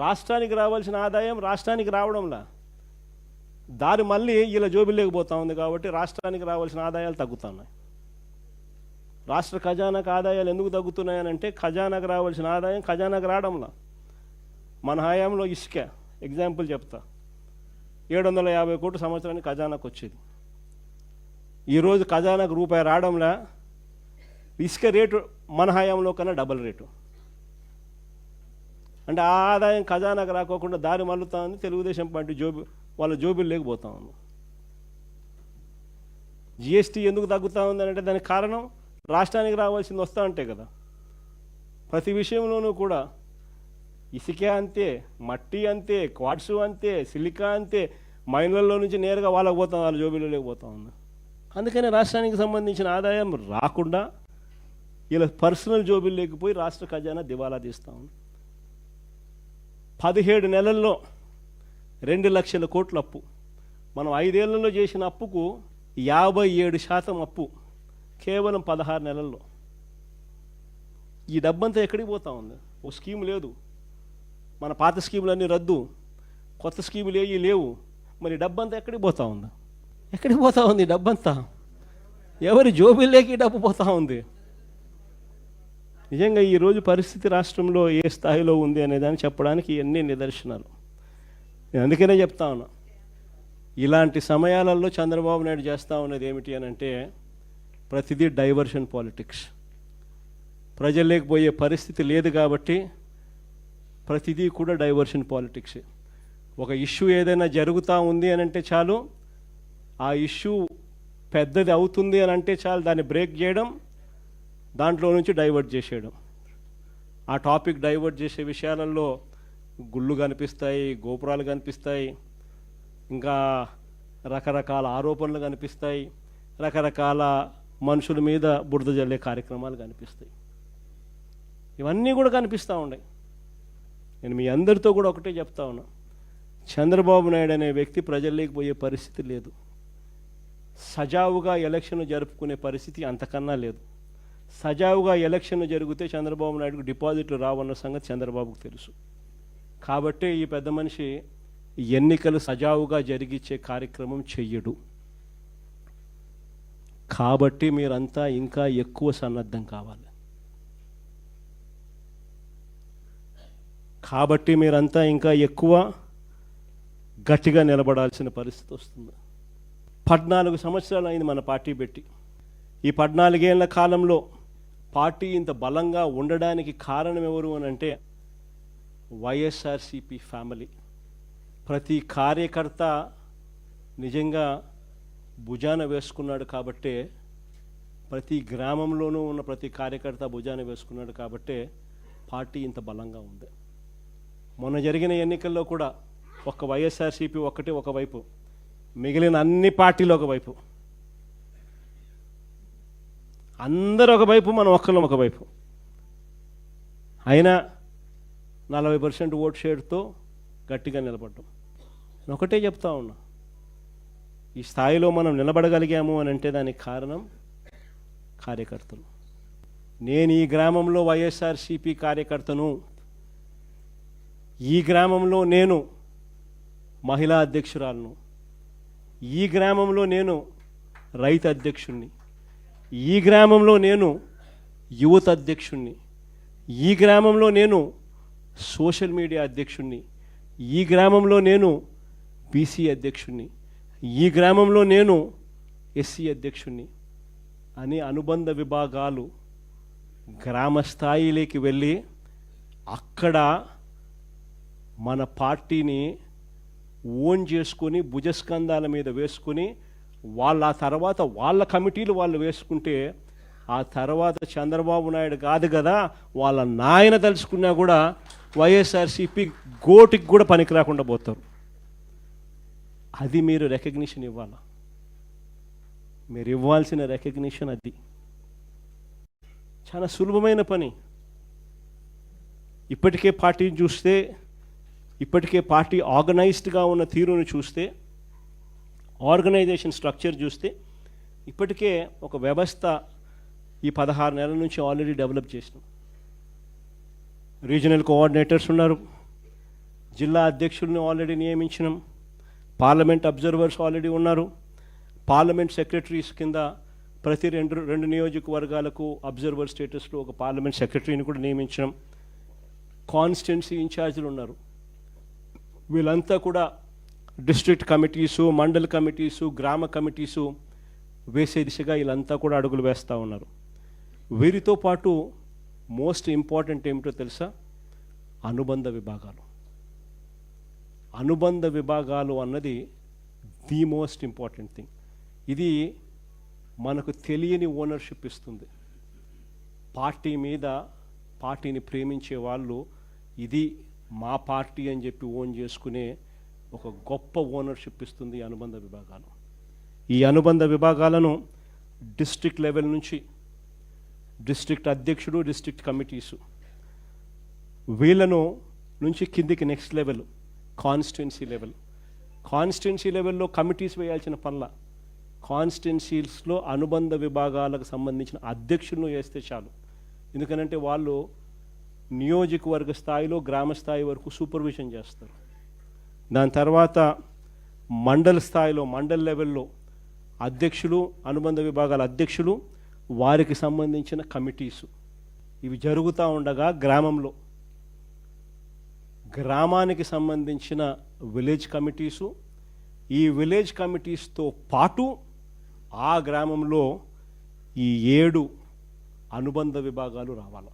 రాష్ట్రానికి రావాల్సిన ఆదాయం రాష్ట్రానికి రావడంలా, దారి మళ్ళీ ఇలా జోబిలేకపోతా ఉంది. కాబట్టి రాష్ట్రానికి రావాల్సిన ఆదాయాలు తగ్గుతున్నాయి. రాష్ట్ర ఖజానాకు ఆదాయాలు ఎందుకు తగ్గుతున్నాయనంటే ఖజానాకు రావాల్సిన ఆదాయం ఖజానాకు రావడంలా. మన హయాంలో ఇసుక ఎగ్జాంపుల్ చెప్తా, 750 కోట్లు సంవత్సరానికి ఖజానాకు వచ్చేది. ఈరోజు ఖజానాకు రూపాయి రావడంలా. ఇసుక రేటు మన హయాంలో కన్నా డబల్ రేటు. అంటే ఆ ఆదాయం ఖజానాకు రాకోకుండా దారి మళ్ళుతా ఉంది. తెలుగుదేశం పార్టీ వాళ్ళ జోబులు లేకపోతా ఉంది. జిఎస్టీ ఎందుకు తగ్గుతూ ఉందంటే దానికి కారణం రాష్ట్రానికి రావాల్సింది వస్తూ ఉంటాయి కదా. ప్రతి విషయంలోనూ కూడా ఇసుక అంతే, మట్టి అంతే, క్వాడ్సు అంతే, సిలికా అంతే, మైన్లలో నుంచి నేరుగా వాళ్ళకి పోతాం, వాళ్ళ జోబీలో లేకపోతా ఉంది. అందుకని రాష్ట్రానికి సంబంధించిన ఆదాయం రాకుండా ఇలా పర్సనల్ జోబీలు లేకపోయి రాష్ట్ర ఖజానా దివాలా తీస్తూ ఉంది. 17 నెలల్లో 2 లక్షల కోట్ల అప్పు. మనం 5 ఏళ్లలో చేసిన అప్పుకు 57% అప్పు కేవలం 16 నెలల్లో. ఈ డబ్బంతా ఎక్కడికి పోతా ఉంది? ఓ స్కీమ్ లేదు, మన పాత స్కీములన్నీ రద్దు, కొత్త స్కీములు ఏవి లేవు. మరి డబ్బంతా ఎక్కడికి పోతా ఉంది? ఎక్కడికి పోతా ఉంది డబ్బంతా? ఎవరి జోబీల్లోకి డబ్బు పోతా ఉంది? నిజంగా ఈరోజు పరిస్థితి రాష్ట్రంలో ఏ స్థాయిలో ఉంది అనేదాన్ని చెప్పడానికి ఎన్ని నిదర్శనాలు. నేను అందుకనే చెప్తా ఉన్నా, ఇలాంటి సమయాలలో చంద్రబాబు నాయుడు చేస్తూ ఉన్నది ఏమిటి అని అంటే ప్రతిదీ డైవర్షన్ పాలిటిక్స్. ప్రజల్లోకి పోయే పరిస్థితి లేదు కాబట్టి ప్రతిదీ కూడా డైవర్షన్ పాలిటిక్స్. ఒక ఇష్యూ ఏదైనా జరుగుతూ ఉంది అని అంటే చాలు, ఆ ఇష్యూ పెద్దది అవుతుంది అని అంటే చాలు దాన్ని బ్రేక్ చేయడం, దాంట్లో నుంచి డైవర్ట్ చేసేయడం. ఆ టాపిక్ డైవర్ట్ చేసే విషయాలలో గుళ్ళు కనిపిస్తాయి, గోపురాలు కనిపిస్తాయి, ఇంకా రకరకాల ఆరోపణలు కనిపిస్తాయి, రకరకాల మనుషుల మీద బురద జల్లే కార్యక్రమాలు కనిపిస్తాయి. ఇవన్నీ కూడా కనిపిస్తూ ఉన్నాయి. నేను మీ అందరితో కూడా ఒకటే చెప్తా ఉన్నా, చంద్రబాబు నాయుడు అనే వ్యక్తి ప్రజల్లోకి పోయే పరిస్థితి లేదు. సజావుగా ఎలక్షన్ జరుపుకునే పరిస్థితి అంతకన్నా లేదు. సజావుగా ఎలక్షన్ జరిగితే చంద్రబాబు నాయుడుకు డిపాజిట్లు రావన్న సంగతి చంద్రబాబుకు తెలుసు. కాబట్టే ఈ పెద్ద మనిషి ఎన్నికలు సజావుగా జరిగించే కార్యక్రమం చెయ్యడు. కాబట్టి మీరంతా ఇంకా ఎక్కువ సన్నద్ధం కావాలి. కాబట్టి మీరంతా ఇంకా ఎక్కువ గట్టిగా నిలబడాల్సిన పరిస్థితి వస్తుంది. 14 సంవత్సరాలు అయింది మన పార్టీ పెట్టి. ఈ 14 ఏళ్ల కాలంలో పార్టీ ఇంత బలంగా ఉండడానికి కారణం ఎవరు అని అంటే వైఎస్ఆర్సిపి ఫ్యామిలీ. ప్రతి కార్యకర్త నిజంగా భుజాన వేసుకున్నాడు కాబట్టే, ప్రతి గ్రామంలోనూ ఉన్న ప్రతి కార్యకర్త భుజాన వేసుకున్నాడు కాబట్టే పార్టీ ఇంత బలంగా ఉంది. మొన్న జరిగిన ఎన్నికల్లో కూడా ఒక్క వైఎస్ఆర్సిపి ఒక్కటే ఒకవైపు, మిగిలిన అన్ని పార్టీలు ఒకవైపు, అందరూ ఒకవైపు, మనం ఒక్కళ్ళం ఒకవైపు. అయినా 40% ఓట్ షేర్తో గట్టిగా నిలబడ్డాం. నేను ఒకటే చెప్తా ఉన్నా, ఈ స్థాయిలో మనం నిలబడగలిగాము అని అంటే దానికి కారణం కార్యకర్తలు. నేను ఈ గ్రామంలో వైఎస్ఆర్సిపి కార్యకర్తను, ఈ గ్రామంలో నేను మహిళా అధ్యక్షురాలను, ఈ గ్రామంలో నేను రైతు అధ్యక్షుణ్ణి, ఈ గ్రామంలో నేను యువత అధ్యక్షుణ్ణి, ఈ గ్రామంలో నేను సోషల్ మీడియా అధ్యక్షుణ్ణి, ఈ గ్రామంలో నేను బీసీ అధ్యక్షుణ్ణి, ఈ గ్రామంలో నేను ఎస్సీ అధ్యక్షుణ్ణి అని అనుబంధ విభాగాలు గ్రామ స్థాయిలోకి వెళ్ళి అక్కడ మన పార్టీని ఓన్ చేసుకొని భుజస్కంధాల మీద వేసుకొని వాళ్ళ తర్వాత వాళ్ళ కమిటీలు వాళ్ళు వేసుకుంటే, ఆ తర్వాత చంద్రబాబు నాయుడు కాదు కదా వాళ్ళ నాయన తలుచుకున్నా కూడా వైఎస్ఆర్సిపి గోటికి కూడా పనికి రాకుండా పోతారు. అది మీరు రికగ్నిషన్ ఇవ్వాలి. మీరు ఇవ్వాల్సిన రికగ్నిషన్ అది. చాలా సులభమైన పని. ఇప్పటికే పార్టీని చూస్తే, ఇప్పటికే పార్టీ ఆర్గనైజ్డ్గా ఉన్న తీరును చూస్తే, ఆర్గనైజేషన్ స్ట్రక్చర్ చూస్తే, ఇప్పటికే ఒక వ్యవస్థ ఈ 16 నెలల నుంచి ఆల్రెడీ డెవలప్ చేసినాం. రీజనల్ కోఆర్డినేటర్స్ ఉన్నారు, జిల్లా అధ్యక్షులను ఆల్రెడీ నియమించినాం, పార్లమెంట్ అబ్జర్వర్స్ ఆల్రెడీ ఉన్నారు, పార్లమెంట్ సెక్రటరీస్ కింద ప్రతి రెండు నియోజకవర్గాలకు అబ్జర్వర్ స్టేటస్లో ఒక పార్లమెంట్ సెక్రటరీని కూడా నియమించడం, కాన్స్టిట్యున్సీ ఇన్ఛార్జీలు ఉన్నారు. వీళ్ళంతా కూడా డిస్ట్రిక్ట్ కమిటీసు, మండల్ కమిటీసు, గ్రామ కమిటీసు వేసే దిశగా వీళ్ళంతా కూడా అడుగులు వేస్తూ ఉన్నారు. వీరితో పాటు మోస్ట్ ఇంపార్టెంట్ ఏమిటో తెలుసా? అనుబంధ విభాగాలు. అనుబంధ విభాగాలు అన్నది ది మోస్ట్ ఇంపార్టెంట్ థింగ్. ఇది మనకు తెలియని ఓనర్షిప్ ఇస్తుంది. పార్టీ మీద, పార్టీని ప్రేమించే వాళ్ళు ఇది మా పార్టీ అని చెప్పి ఓన్ చేసుకునే ఒక గొప్ప ఓనర్షిప్ ఇస్తుంది అనుబంధ విభాగాలు. ఈ అనుబంధ విభాగాలను డిస్ట్రిక్ట్ లెవెల్ నుంచి డిస్ట్రిక్ట్ అధ్యక్షుడు, డిస్ట్రిక్ట్ కమిటీసు, వీళ్ళను నుంచి కిందికి next level constituency level. Constituency లెవెల్లో కమిటీస్ వేయాల్సిన పనుల, కాన్స్టిట్యున్సీస్లో అనుబంధ విభాగాలకు సంబంధించిన అధ్యక్షులను వేస్తే చాలు. ఎందుకనంటే వాళ్ళు నియోజకవర్గ స్థాయిలో గ్రామ స్థాయి వరకు సూపర్విజన్ చేస్తారు. దాని తర్వాత మండల స్థాయిలో, మండల్ లెవెల్లో అధ్యక్షులు, అనుబంధ విభాగాల అధ్యక్షులు, వారికి సంబంధించిన కమిటీసు, ఇవి జరుగుతూ ఉండగా గ్రామంలో, గ్రామానికి సంబంధించిన విలేజ్ కమిటీసు, ఈ విలేజ్ కమిటీస్తో పాటు ఆ గ్రామంలో ఈ 7 అనుబంధ విభాగాలు రావాలి.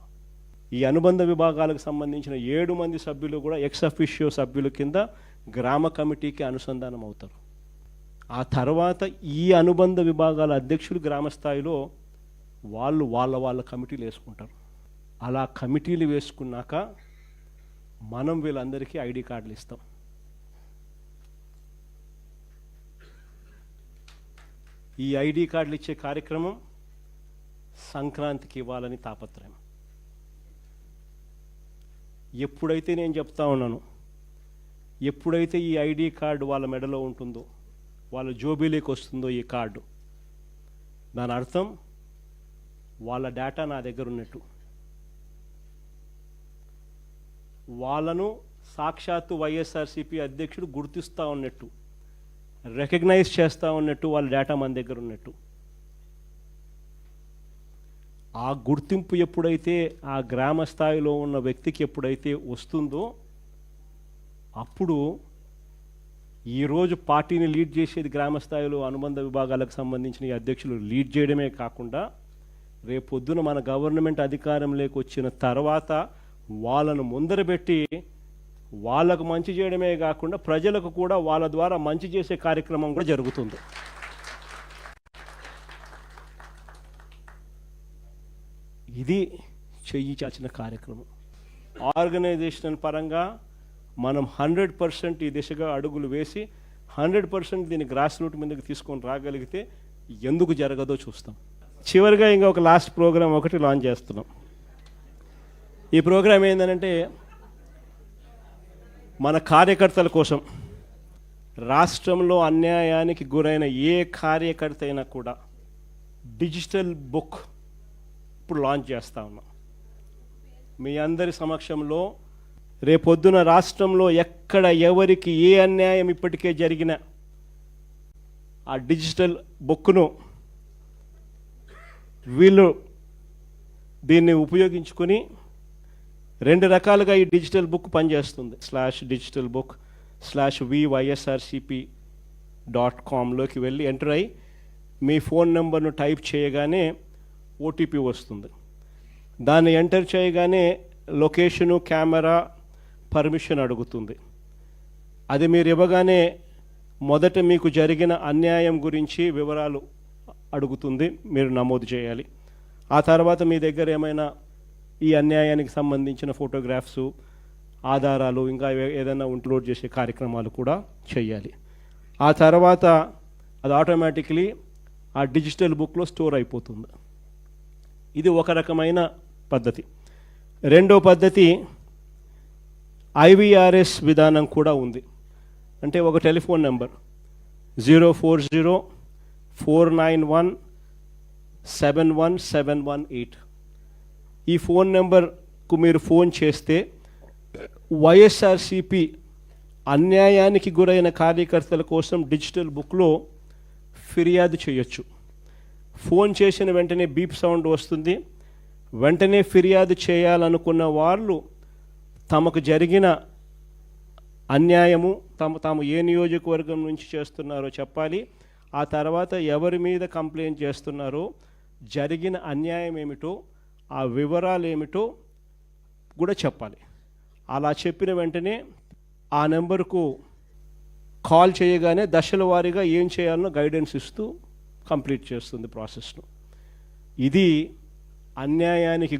ఈ అనుబంధ విభాగాలకు సంబంధించిన 7 మంది సభ్యులు కూడా ఎక్స్ అఫిషియో సభ్యుల కింద గ్రామ కమిటీకి అనుసంధానం అవుతారు. ఆ తర్వాత ఈ అనుబంధ విభాగాల అధ్యక్షులు గ్రామ స్థాయిలో వాళ్ళు వాళ్ళ కమిటీలు వేసుకుంటారు. అలా కమిటీలు వేసుకున్నాక మనం వీళ్ళందరికీ ఐడి కార్డులు ఇస్తాం. ఈ ఐడి కార్డులు ఇచ్చే కార్యక్రమం సంక్రాంతికి ఇవ్వాలని తాపత్రయం. ఎప్పుడైతే నేను చెప్తా ఉన్నాను, ఎప్పుడైతే ఈ ఐడి కార్డు వాళ్ళ మెడలో ఉంటుందో, వాళ్ళ జోబీలోకి వస్తుందో ఈ కార్డు, దాని అర్థం వాళ్ళ డేటా నా దగ్గర ఉన్నట్టు, వాళ్ళను సాక్షాత్తు వైఎస్ఆర్సిపి అధ్యక్షుడు గుర్తిస్తూ ఉన్నట్టు, రికగ్నైజ్ చేస్తూ ఉన్నట్టు, వాళ్ళ డేటా మన దగ్గర ఉన్నట్టు. ఆ గుర్తింపు ఎప్పుడైతే ఆ గ్రామ స్థాయిలో ఉన్న వ్యక్తికి ఎప్పుడైతే వస్తుందో అప్పుడు ఈరోజు పార్టీని లీడ్ చేసేది గ్రామ స్థాయిలో అనుబంధ విభాగాలకు సంబంధించిన ఈ అధ్యక్షులు లీడ్ చేయడమే కాకుండా రేపొద్దున మన గవర్నమెంట్ అధికారంలోకి వచ్చిన తర్వాత వాళ్ళను ముందరబెట్టి వాళ్ళకు మంచి చేయడమే కాకుండా ప్రజలకు కూడా వాళ్ళ ద్వారా మంచి చేసే కార్యక్రమం కూడా జరుగుతుంది. ఇది చెయ్యి చాచిన కార్యక్రమం. ఆర్గనైజేషనల్ పరంగా మనం 100% ఈ దిశగా అడుగులు వేసి 100% దీన్ని గ్రాస్ రూట్ మీదకి తీసుకొని రాగలిగితే ఎందుకు జరగదో చూస్తాం. చివరిగా ఇంకా ఒక లాస్ట్ ప్రోగ్రామ్ ఒకటి లాంచ్ చేస్తున్నాం. ఈ ప్రోగ్రామ్ ఏంటంటే మన కార్యకర్తల కోసం, రాష్ట్రంలో అన్యాయానికి గురైన ఏ కార్యకర్త అయినా కూడా డిజిటల్ బుక్ ఇప్పుడు లాంచ్ చేస్తూ ఉన్నాం. మీ అందరి సమక్షంలో రేపొద్దున రాష్ట్రంలో ఎక్కడ ఎవరికి ఏ అన్యాయం ఇప్పటికే జరిగినా ఆ డిజిటల్ బుక్ను వీళ్ళు దీన్ని ఉపయోగించుకొని 2 రకాలుగా ఈ డిజిటల్ బుక్ పనిచేస్తుంది. /digitalbook/vySRCP.comలోకి వెళ్ళి ఎంటర్ అయ్యి మీ ఫోన్ నెంబర్ను టైప్ చేయగానే ఓటీపీ వస్తుంది. దాన్ని ఎంటర్ చేయగానే లొకేషను, కెమెరా, పర్మిషన్ అడుగుతుంది. అది మీరు ఇవ్వగానే మొదట మీకు జరిగిన అన్యాయం గురించి వివరాలు అడుగుతుంది, మీరు నమోదు చేయాలి. ఆ తర్వాత మీ దగ్గర ఏమైనా ఈ అన్యాయానికి సంబంధించిన ఫోటోగ్రాఫ్స్, ఆధారాలు, ఇంకా ఏదైనా అప్లోడ్ చేసే కార్యక్రమాలు కూడా చేయాలి. ఆ తర్వాత అది ఆటోమేటిక్లీ ఆ డిజిటల్ బుక్లో స్టోర్ అయిపోతుంది. ఇది ఒక రకమైన పద్ధతి. రెండో పద్ధతి IVRS విధానం కూడా ఉంది. అంటే ఒక టెలిఫోన్ నెంబర్ 040-491-71718. ఈ ఫోన్ నెంబర్కు మీరు ఫోన్ చేస్తే వైఎస్ఆర్సిపి అన్యాయానికి గురైన కార్యకర్తల కోసం డిజిటల్ బుక్లో ఫిర్యాదు చేయొచ్చు. ఫోన్ చేసిన వెంటనే బీప్ సౌండ్ వస్తుంది. వెంటనే ఫిర్యాదు చేయాలనుకున్న వాళ్ళు తమకు జరిగిన అన్యాయము, తాము ఏ నియోజకవర్గం నుంచి చేస్తున్నారో చెప్పాలి. ఆ తర్వాత ఎవరి మీద కంప్లైంట్ చేస్తున్నారో, జరిగిన అన్యాయం ఏమిటో, ఆ వివరాలు ఏమిటో కూడా చెప్పాలి. అలా చెప్పిన వెంటనే ఆ నెంబర్కు కాల్ చేయగానే దశల వారీగా ఏం చేయాలనో గైడెన్స్ ఇస్తూ కంప్లీట్ చేస్తుంది ప్రాసెస్ను. ఇది అన్యాయానికి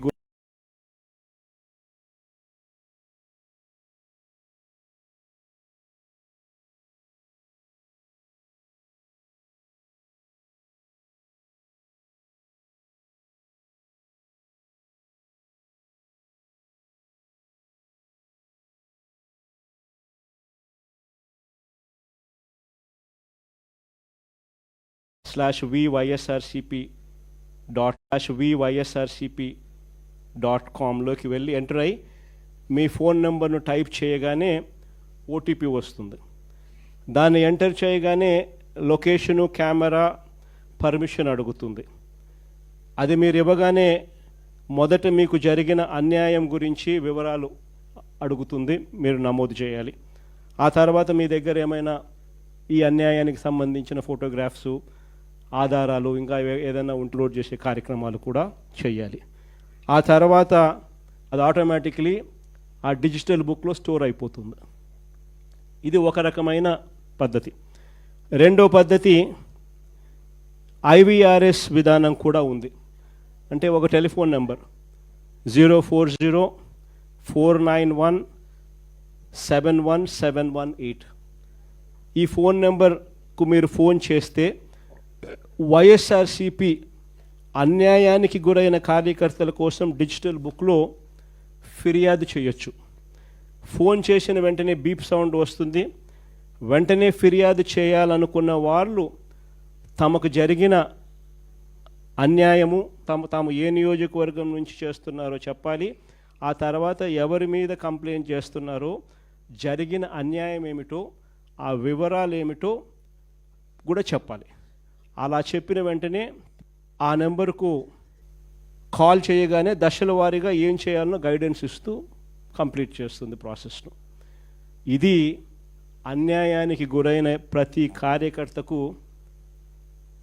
/vySRCP.comలోకి వెళ్ళి ఎంటర్ అయ్యి మీ ఫోన్ నెంబర్ను టైప్ చేయగానే ఓటీపీ వస్తుంది. దాన్ని ఎంటర్ చేయగానే లొకేషను, కెమెరా, పర్మిషన్ అడుగుతుంది. అది మీరు ఇవ్వగానే మొదట మీకు జరిగిన అన్యాయం గురించి వివరాలు అడుగుతుంది, మీరు నమోదు చేయాలి. ఆ తర్వాత మీ దగ్గర ఏమైనా ఈ అన్యాయానికి సంబంధించిన ఫోటోగ్రాఫ్స్, ఆధారాలు, ఇంకా ఏదైనా అప్లోడ్ చేసే కార్యక్రమాలు కూడా చేయాలి. ఆ తర్వాత అది ఆటోమేటిక్లీ ఆ డిజిటల్ బుక్లో స్టోర్ అయిపోతుంది. ఇది ఒక రకమైన పద్ధతి. రెండో పద్ధతి IVRS విధానం కూడా ఉంది. అంటే ఒక టెలిఫోన్ నెంబర్ 040-491-71718. ఈ ఫోన్ నెంబర్కు మీరు ఫోన్ చేస్తే వైఎస్ఆర్సిపి అన్యాయానికి గురైన కార్యకర్తల కోసం డిజిటల్ బుక్లో ఫిర్యాదు చేయొచ్చు. ఫోన్ చేసిన వెంటనే బీప్ సౌండ్ వస్తుంది. వెంటనే ఫిర్యాదు చేయాలనుకున్న వాళ్ళు తమకు జరిగిన అన్యాయము, తాము ఏ నియోజకవర్గం నుంచి చేస్తున్నారో చెప్పాలి. ఆ తర్వాత ఎవరి మీద కంప్లైంట్ చేస్తున్నారో, జరిగిన అన్యాయం ఏమిటో, ఆ వివరాలు ఏమిటో కూడా చెప్పాలి. అలా చెప్పిన వెంటనే ఆ నెంబర్కు కాల్ చేయగానే దశల వారీగా ఏం చేయాలనో గైడెన్స్ ఇస్తూ కంప్లీట్ చేస్తుంది ప్రాసెస్ను. ఇది అన్యాయానికి గురైన ప్రతి కార్యకర్తకు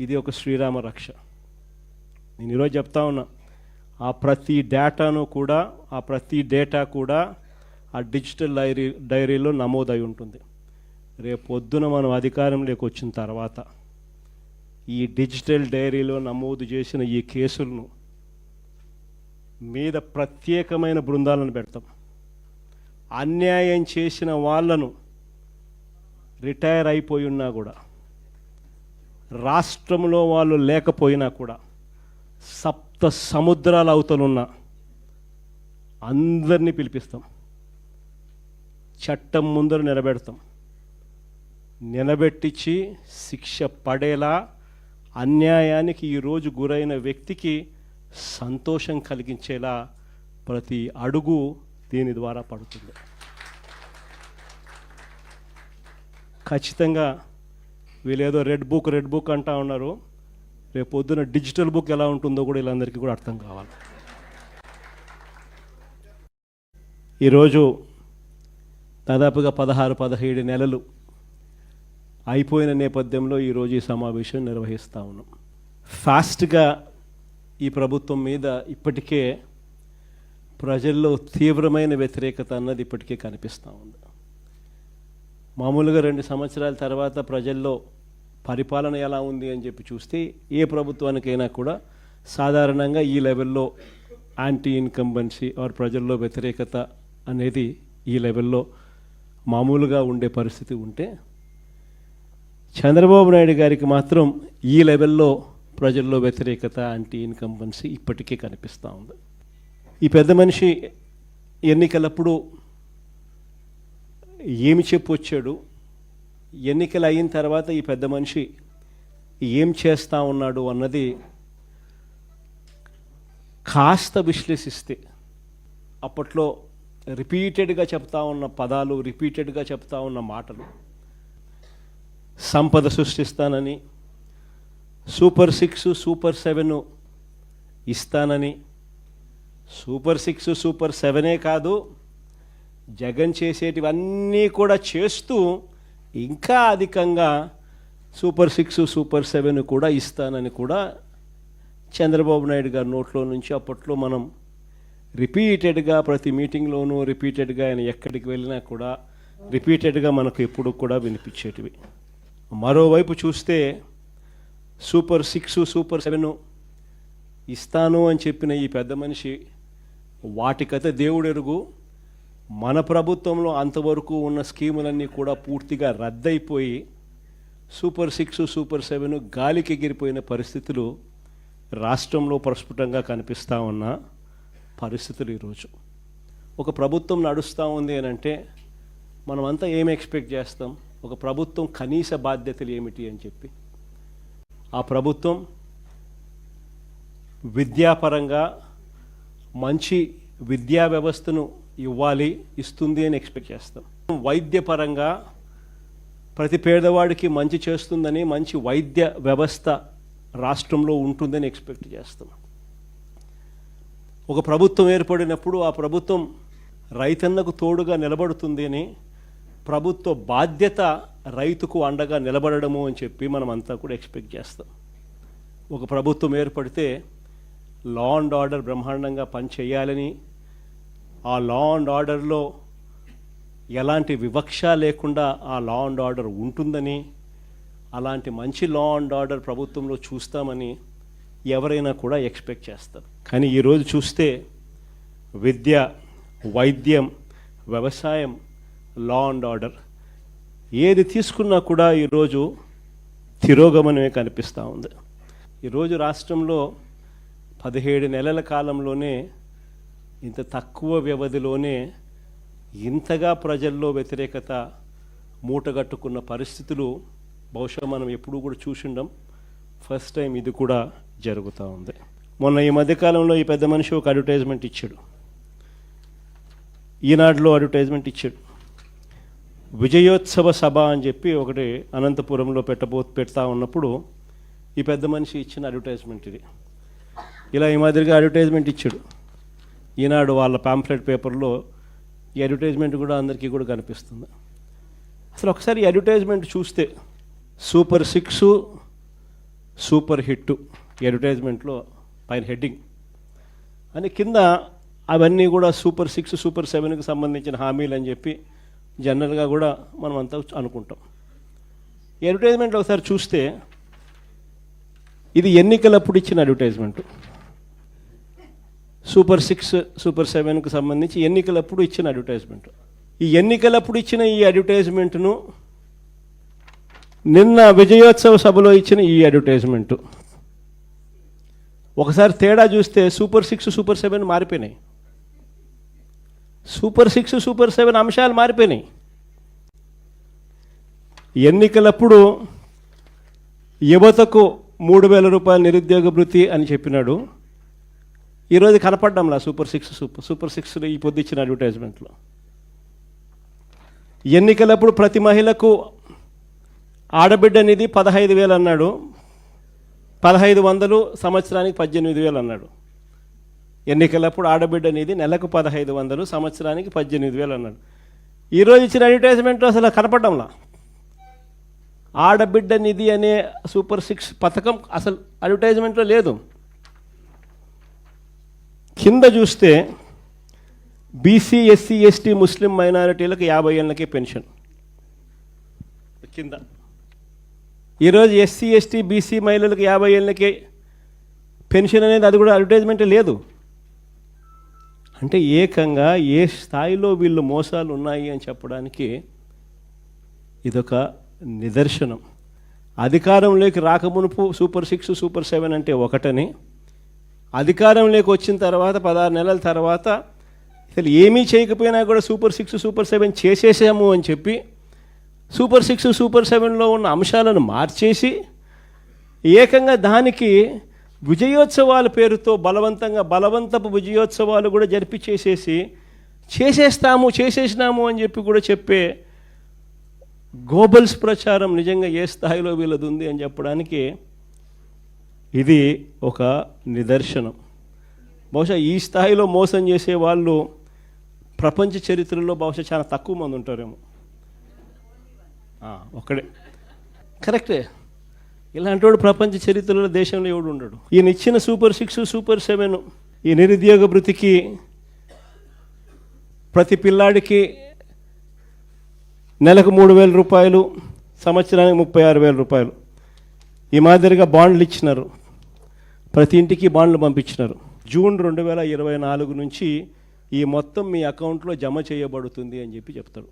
ఇది ఒక శ్రీరామ రక్ష. నేను ఈరోజు చెప్తా ఉన్నా, ఆ ప్రతి డేటా కూడా ఆ డిజిటల్ డైరీలో నమోదై ఉంటుంది. రేపు పొద్దున మనం అధికారంలోకి వచ్చిన తర్వాత ఈ డిజిటల్ డైరీలో నమోదు చేసిన ఈ కేసులను మీద ప్రత్యేకమైన బృందాలను పెడతాం. అన్యాయం చేసిన వాళ్ళను రిటైర్ అయిపోయి ఉన్నా కూడా, రాష్ట్రంలో వాళ్ళు లేకపోయినా కూడా, సప్త సముద్రాల అవతలున్న అందరినీ పిలిపిస్తాం, చట్టం ముందర నిలబెట్టించి శిక్ష పడేలా అన్యాయానికి ఈరోజు గురైన వ్యక్తికి సంతోషం కలిగించేలా ప్రతి అడుగు దీని ద్వారా పడుతుంది. ఖచ్చితంగా వీళ్ళేదో రెడ్ బుక్ అంటా ఉన్నారు. రేపు పొద్దున డిజిటల్ బుక్ ఎలా ఉంటుందో కూడా వీళ్ళందరికీ కూడా అర్థం కావాలి. ఈరోజు దాదాపుగా 16-17 నెలలు అయిపోయిన నేపథ్యంలో ఈరోజు ఈ సమావేశం నిర్వహిస్తూ ఉన్నాం. ఫాస్ట్గా ఈ ప్రభుత్వం మీద ఇప్పటికే ప్రజల్లో తీవ్రమైన వ్యతిరేకత అన్నది ఇప్పటికే కనిపిస్తూ ఉంది. మామూలుగా 2 సంవత్సరాల తర్వాత ప్రజల్లో పరిపాలన ఎలా ఉంది అని చెప్పి చూస్తే ఏ ప్రభుత్వానికైనా కూడా సాధారణంగా ఈ లెవెల్లో యాంటీ ఇన్కంబెన్సీ ఆర్ ప్రజల్లో వ్యతిరేకత అనేది ఈ లెవెల్లో మామూలుగా ఉండే పరిస్థితి ఉంటే, చంద్రబాబు నాయుడు గారికి మాత్రం ఈ లెవెల్లో ప్రజల్లో వ్యతిరేకత యాంటీ ఇన్కంబెన్సీ ఇప్పటికే కనిపిస్తూ ఉంది. ఈ పెద్ద మనిషి ఎన్నికలప్పుడు ఏమి చెప్పొచ్చాడు, ఎన్నికలు అయిన తర్వాత ఈ పెద్ద మనిషి ఏం చేస్తూ ఉన్నాడు అన్నది కాస్త విశ్లేషిస్తే, అప్పట్లో రిపీటెడ్గా చెప్తా ఉన్న పదాలు, రిపీటెడ్గా చెప్తా ఉన్న మాటలు, సంపద సృష్టిస్తానని, సూపర్ 6 సూపర్ 7 ఇస్తానని, సూపర్ 6 సూపర్ 7 కాదు, జగన్ చేసేటివన్నీ కూడా చేస్తూ ఇంకా అధికంగా సూపర్ 6 సూపర్ 7 కూడా ఇస్తానని కూడా చంద్రబాబు నాయుడు గారి నోట్లో నుంచి అప్పట్లో మనం రిపీటెడ్గా ప్రతి మీటింగ్లోనూ రిపీటెడ్గా ఆయన ఎక్కడికి వెళ్ళినా కూడా రిపీటెడ్గా మనకు ఎప్పుడు కూడా వినిపించేటివి. మరోవైపు చూస్తే సూపర్ 6 సూపర్ 7 ఇస్తాను అని చెప్పిన ఈ పెద్ద మనిషి వాటికైతే దేవుడెరుగు, మన ప్రభుత్వంలో అంతవరకు ఉన్న స్కీములన్నీ కూడా పూర్తిగా రద్దయిపోయి సూపర్ 6 సూపర్ 7 గాలికి ఎగిరిపోయిన పరిస్థితులు రాష్ట్రంలో ప్రస్ఫుటంగా కనిపిస్తూ ఉన్న పరిస్థితులు. ఈరోజు ఒక ప్రభుత్వం నడుస్తూ ఉంది అని అంటే మనమంతా ఏమి ఎక్స్పెక్ట్ చేస్తాం? ఒక ప్రభుత్వం కనీస బాధ్యతలు ఏమిటి అని చెప్పి, ఆ ప్రభుత్వం విద్యాపరంగా మంచి విద్యా వ్యవస్థను ఇస్తుంది అని ఎక్స్పెక్ట్ చేస్తాం. వైద్యపరంగా ప్రతి పేదవాడికి మంచి చేస్తుందని, మంచి వైద్య వ్యవస్థ రాష్ట్రంలో ఉంటుందని ఎక్స్పెక్ట్ చేస్తాం. ఒక ప్రభుత్వం ఏర్పడినప్పుడు ఆ ప్రభుత్వం రైతన్నకు తోడుగా నిలబడుతుంది అని, ప్రభుత్వ బాధ్యత రైతుకు అండగా నిలబడము అని చెప్పి మనం అంతా కూడా ఎక్స్పెక్ట్ చేస్తాం. ఒక ప్రభుత్వం ఏర్పడితే లా అండ్ ఆర్డర్ బ్రహ్మాండంగా పనిచేయాలని, ఆ లా అండ్ ఆర్డర్లో ఎలాంటి వివక్ష లేకుండా ఆ లా అండ్ ఆర్డర్ ఉంటుందని, అలాంటి మంచి లా అండ్ ఆర్డర్ ప్రభుత్వంలో చూస్తామని ఎవరైనా కూడా ఎక్స్పెక్ట్ చేస్తారు. కానీ ఈరోజు చూస్తే విద్య, వైద్యం, వ్యవసాయం, లా అండ్ ఆర్డర్ ఏది తీసుకున్నా కూడా ఈరోజు తిరోగమనమే కనిపిస్తూ ఉంది. ఈరోజు రాష్ట్రంలో 17 నెలల కాలంలోనే, ఇంత తక్కువ వ్యవధిలోనే ఇంతగా ప్రజల్లో వ్యతిరేకత మూటగట్టుకున్న పరిస్థితులు బహుశా మనం ఎప్పుడూ కూడా చూసిండం. ఫస్ట్ టైం ఇది కూడా జరుగుతూ ఉంది. మొన్న ఈ మధ్యకాలంలో ఈ పెద్ద మనిషి ఒక అడ్వర్టైజ్మెంట్ ఇచ్చాడు, ఈనాడులో అడ్వర్టైజ్మెంట్ ఇచ్చాడు. విజయోత్సవ సభ అని చెప్పి ఒకటి అనంతపురంలో పెడతా ఉన్నప్పుడు ఈ పెద్ద మనిషి ఇచ్చిన అడ్వర్టైజ్మెంట్ ఇది. ఇలా ఈ మాదిరిగా అడ్వర్టైజ్మెంట్ ఇచ్చాడు. ఈనాడు వాళ్ళ పాంఫ్లెట్ పేపర్లో ఈ అడ్వర్టైజ్మెంట్ కూడా అందరికీ కూడా కనిపిస్తుంది. అసలు ఒకసారి ఈ అడ్వర్టైజ్మెంట్ చూస్తే సూపర్ 6 సూపర్ హిట్ ఈ అడ్వర్టైజ్మెంట్లో పైన హెడ్డింగ్ అని కింద అవన్నీ కూడా సూపర్ 6 సూపర్ 7కి సంబంధించిన హామీలు అని చెప్పి జనరల్గా కూడా మనం అంతా అనుకుంటాం. ఈ అడ్వర్టైజ్మెంట్ ఒకసారి చూస్తే ఇది ఎన్నికలప్పుడు ఇచ్చిన అడ్వర్టైజ్మెంట్. సూపర్ 6 సూపర్ 7కి సంబంధించి ఎన్నికలప్పుడు ఇచ్చిన అడ్వర్టైజ్మెంట్. ఈ ఎన్నికలప్పుడు ఇచ్చిన ఈ అడ్వర్టైజ్మెంట్ను నిన్న విజయోత్సవ సభలో ఇచ్చిన ఈ అడ్వర్టైజ్మెంటు ఒకసారి తేడా చూస్తే సూపర్ 6 సూపర్ 7 మారిపోయినాయి. సూపర్ 6 సూపర్ 7 అంశాలు మారిపోయినాయి. ఎన్నికలప్పుడు యువతకు 3,000 రూపాయల నిరుద్యోగ భృతి అని చెప్పినాడు. ఈరోజు కనపడ్డంలా సూపర్ 6 సూపర్ 6 ఈ పొద్దు ఇచ్చిన అడ్వర్టైజ్మెంట్లో. ఎన్నికలప్పుడు ప్రతి మహిళకు ఆడబిడ్డ నిధి 15,000 అన్నాడు, 1,500 సంవత్సరానికి 18,000 అన్నాడు. ఎన్నికలప్పుడు ఆడబిడ్డ నిధి నెలకు 1,500 సంవత్సరానికి 18,000 అన్నాడు. ఈరోజు ఇచ్చిన అడ్వర్టైజ్మెంట్లో అసలు కనపడ్డంలా. ఆడబిడ్డ నిధి అనే సూపర్ 6 పథకం అసలు అడ్వర్టైజ్మెంట్లో లేదు. కింద చూస్తే బీసీ ఎస్సీ ఎస్టీ ముస్లిం మైనారిటీలకు 50 ఏళ్ళకే పెన్షన్ కింద. ఈరోజు ఎస్సీ ఎస్టీ బీసీ మహిళలకు 50 ఏళ్ళకే పెన్షన్ అనేది అది కూడా అడ్వర్టైజ్మెంట్ లేదు. అంటే ఏకంగా ఏ స్థాయిలో వీళ్ళు మోసాలు ఉన్నాయి అని చెప్పడానికి ఇదొక నిదర్శనం. అధికారంలోకి రాకమునుపు సూపర్ 6 సూపర్ 7 అంటే ఒకటని, అధికారంలోకి వచ్చిన తర్వాత 16 నెలల తర్వాత అసలు ఏమీ చేయకపోయినా కూడా సూపర్ 6 సూపర్ 7 చేసేసాము అని చెప్పి సూపర్ 6 సూపర్ 7లో ఉన్న అంశాలను మార్చేసి ఏకంగా దానికి విజయోత్సవాల పేరుతో బలవంతపు విజయోత్సవాలు కూడా చేసేసినాము అని చెప్పి కూడా చెప్పే గోబల్స్ ప్రచారం నిజంగా ఏ స్థాయిలో వీళ్ళది ఉంది అని చెప్పడానికి ఇది ఒక నిదర్శనం. బహుశా ఈ స్థాయిలో మోసం చేసే వాళ్ళు ప్రపంచ చరిత్రలో బహుశా చాలా తక్కువ మంది ఉంటారేమో. ఒక్కడే కరెక్టే. ఇలాంటి వాడు ప్రపంచ చరిత్రలో దేశంలో ఎవడు ఉండడు. ఈయన ఇచ్చిన సూపర్ 6 సూపర్ 7 ఈ నిరుద్యోగ భృతికి ప్రతి పిల్లాడికి నెలకు 3,000 రూపాయలు, సంవత్సరానికి 36,000 రూపాయలు. ఈ మాదిరిగా బాండ్లు ఇచ్చినారు, ప్రతి ఇంటికి బాండ్లు పంపించినారు. జూన్ 2024 నుంచి ఈ మొత్తం మీ అకౌంట్లో జమ చేయబడుతుంది అని చెప్పి చెప్తారు.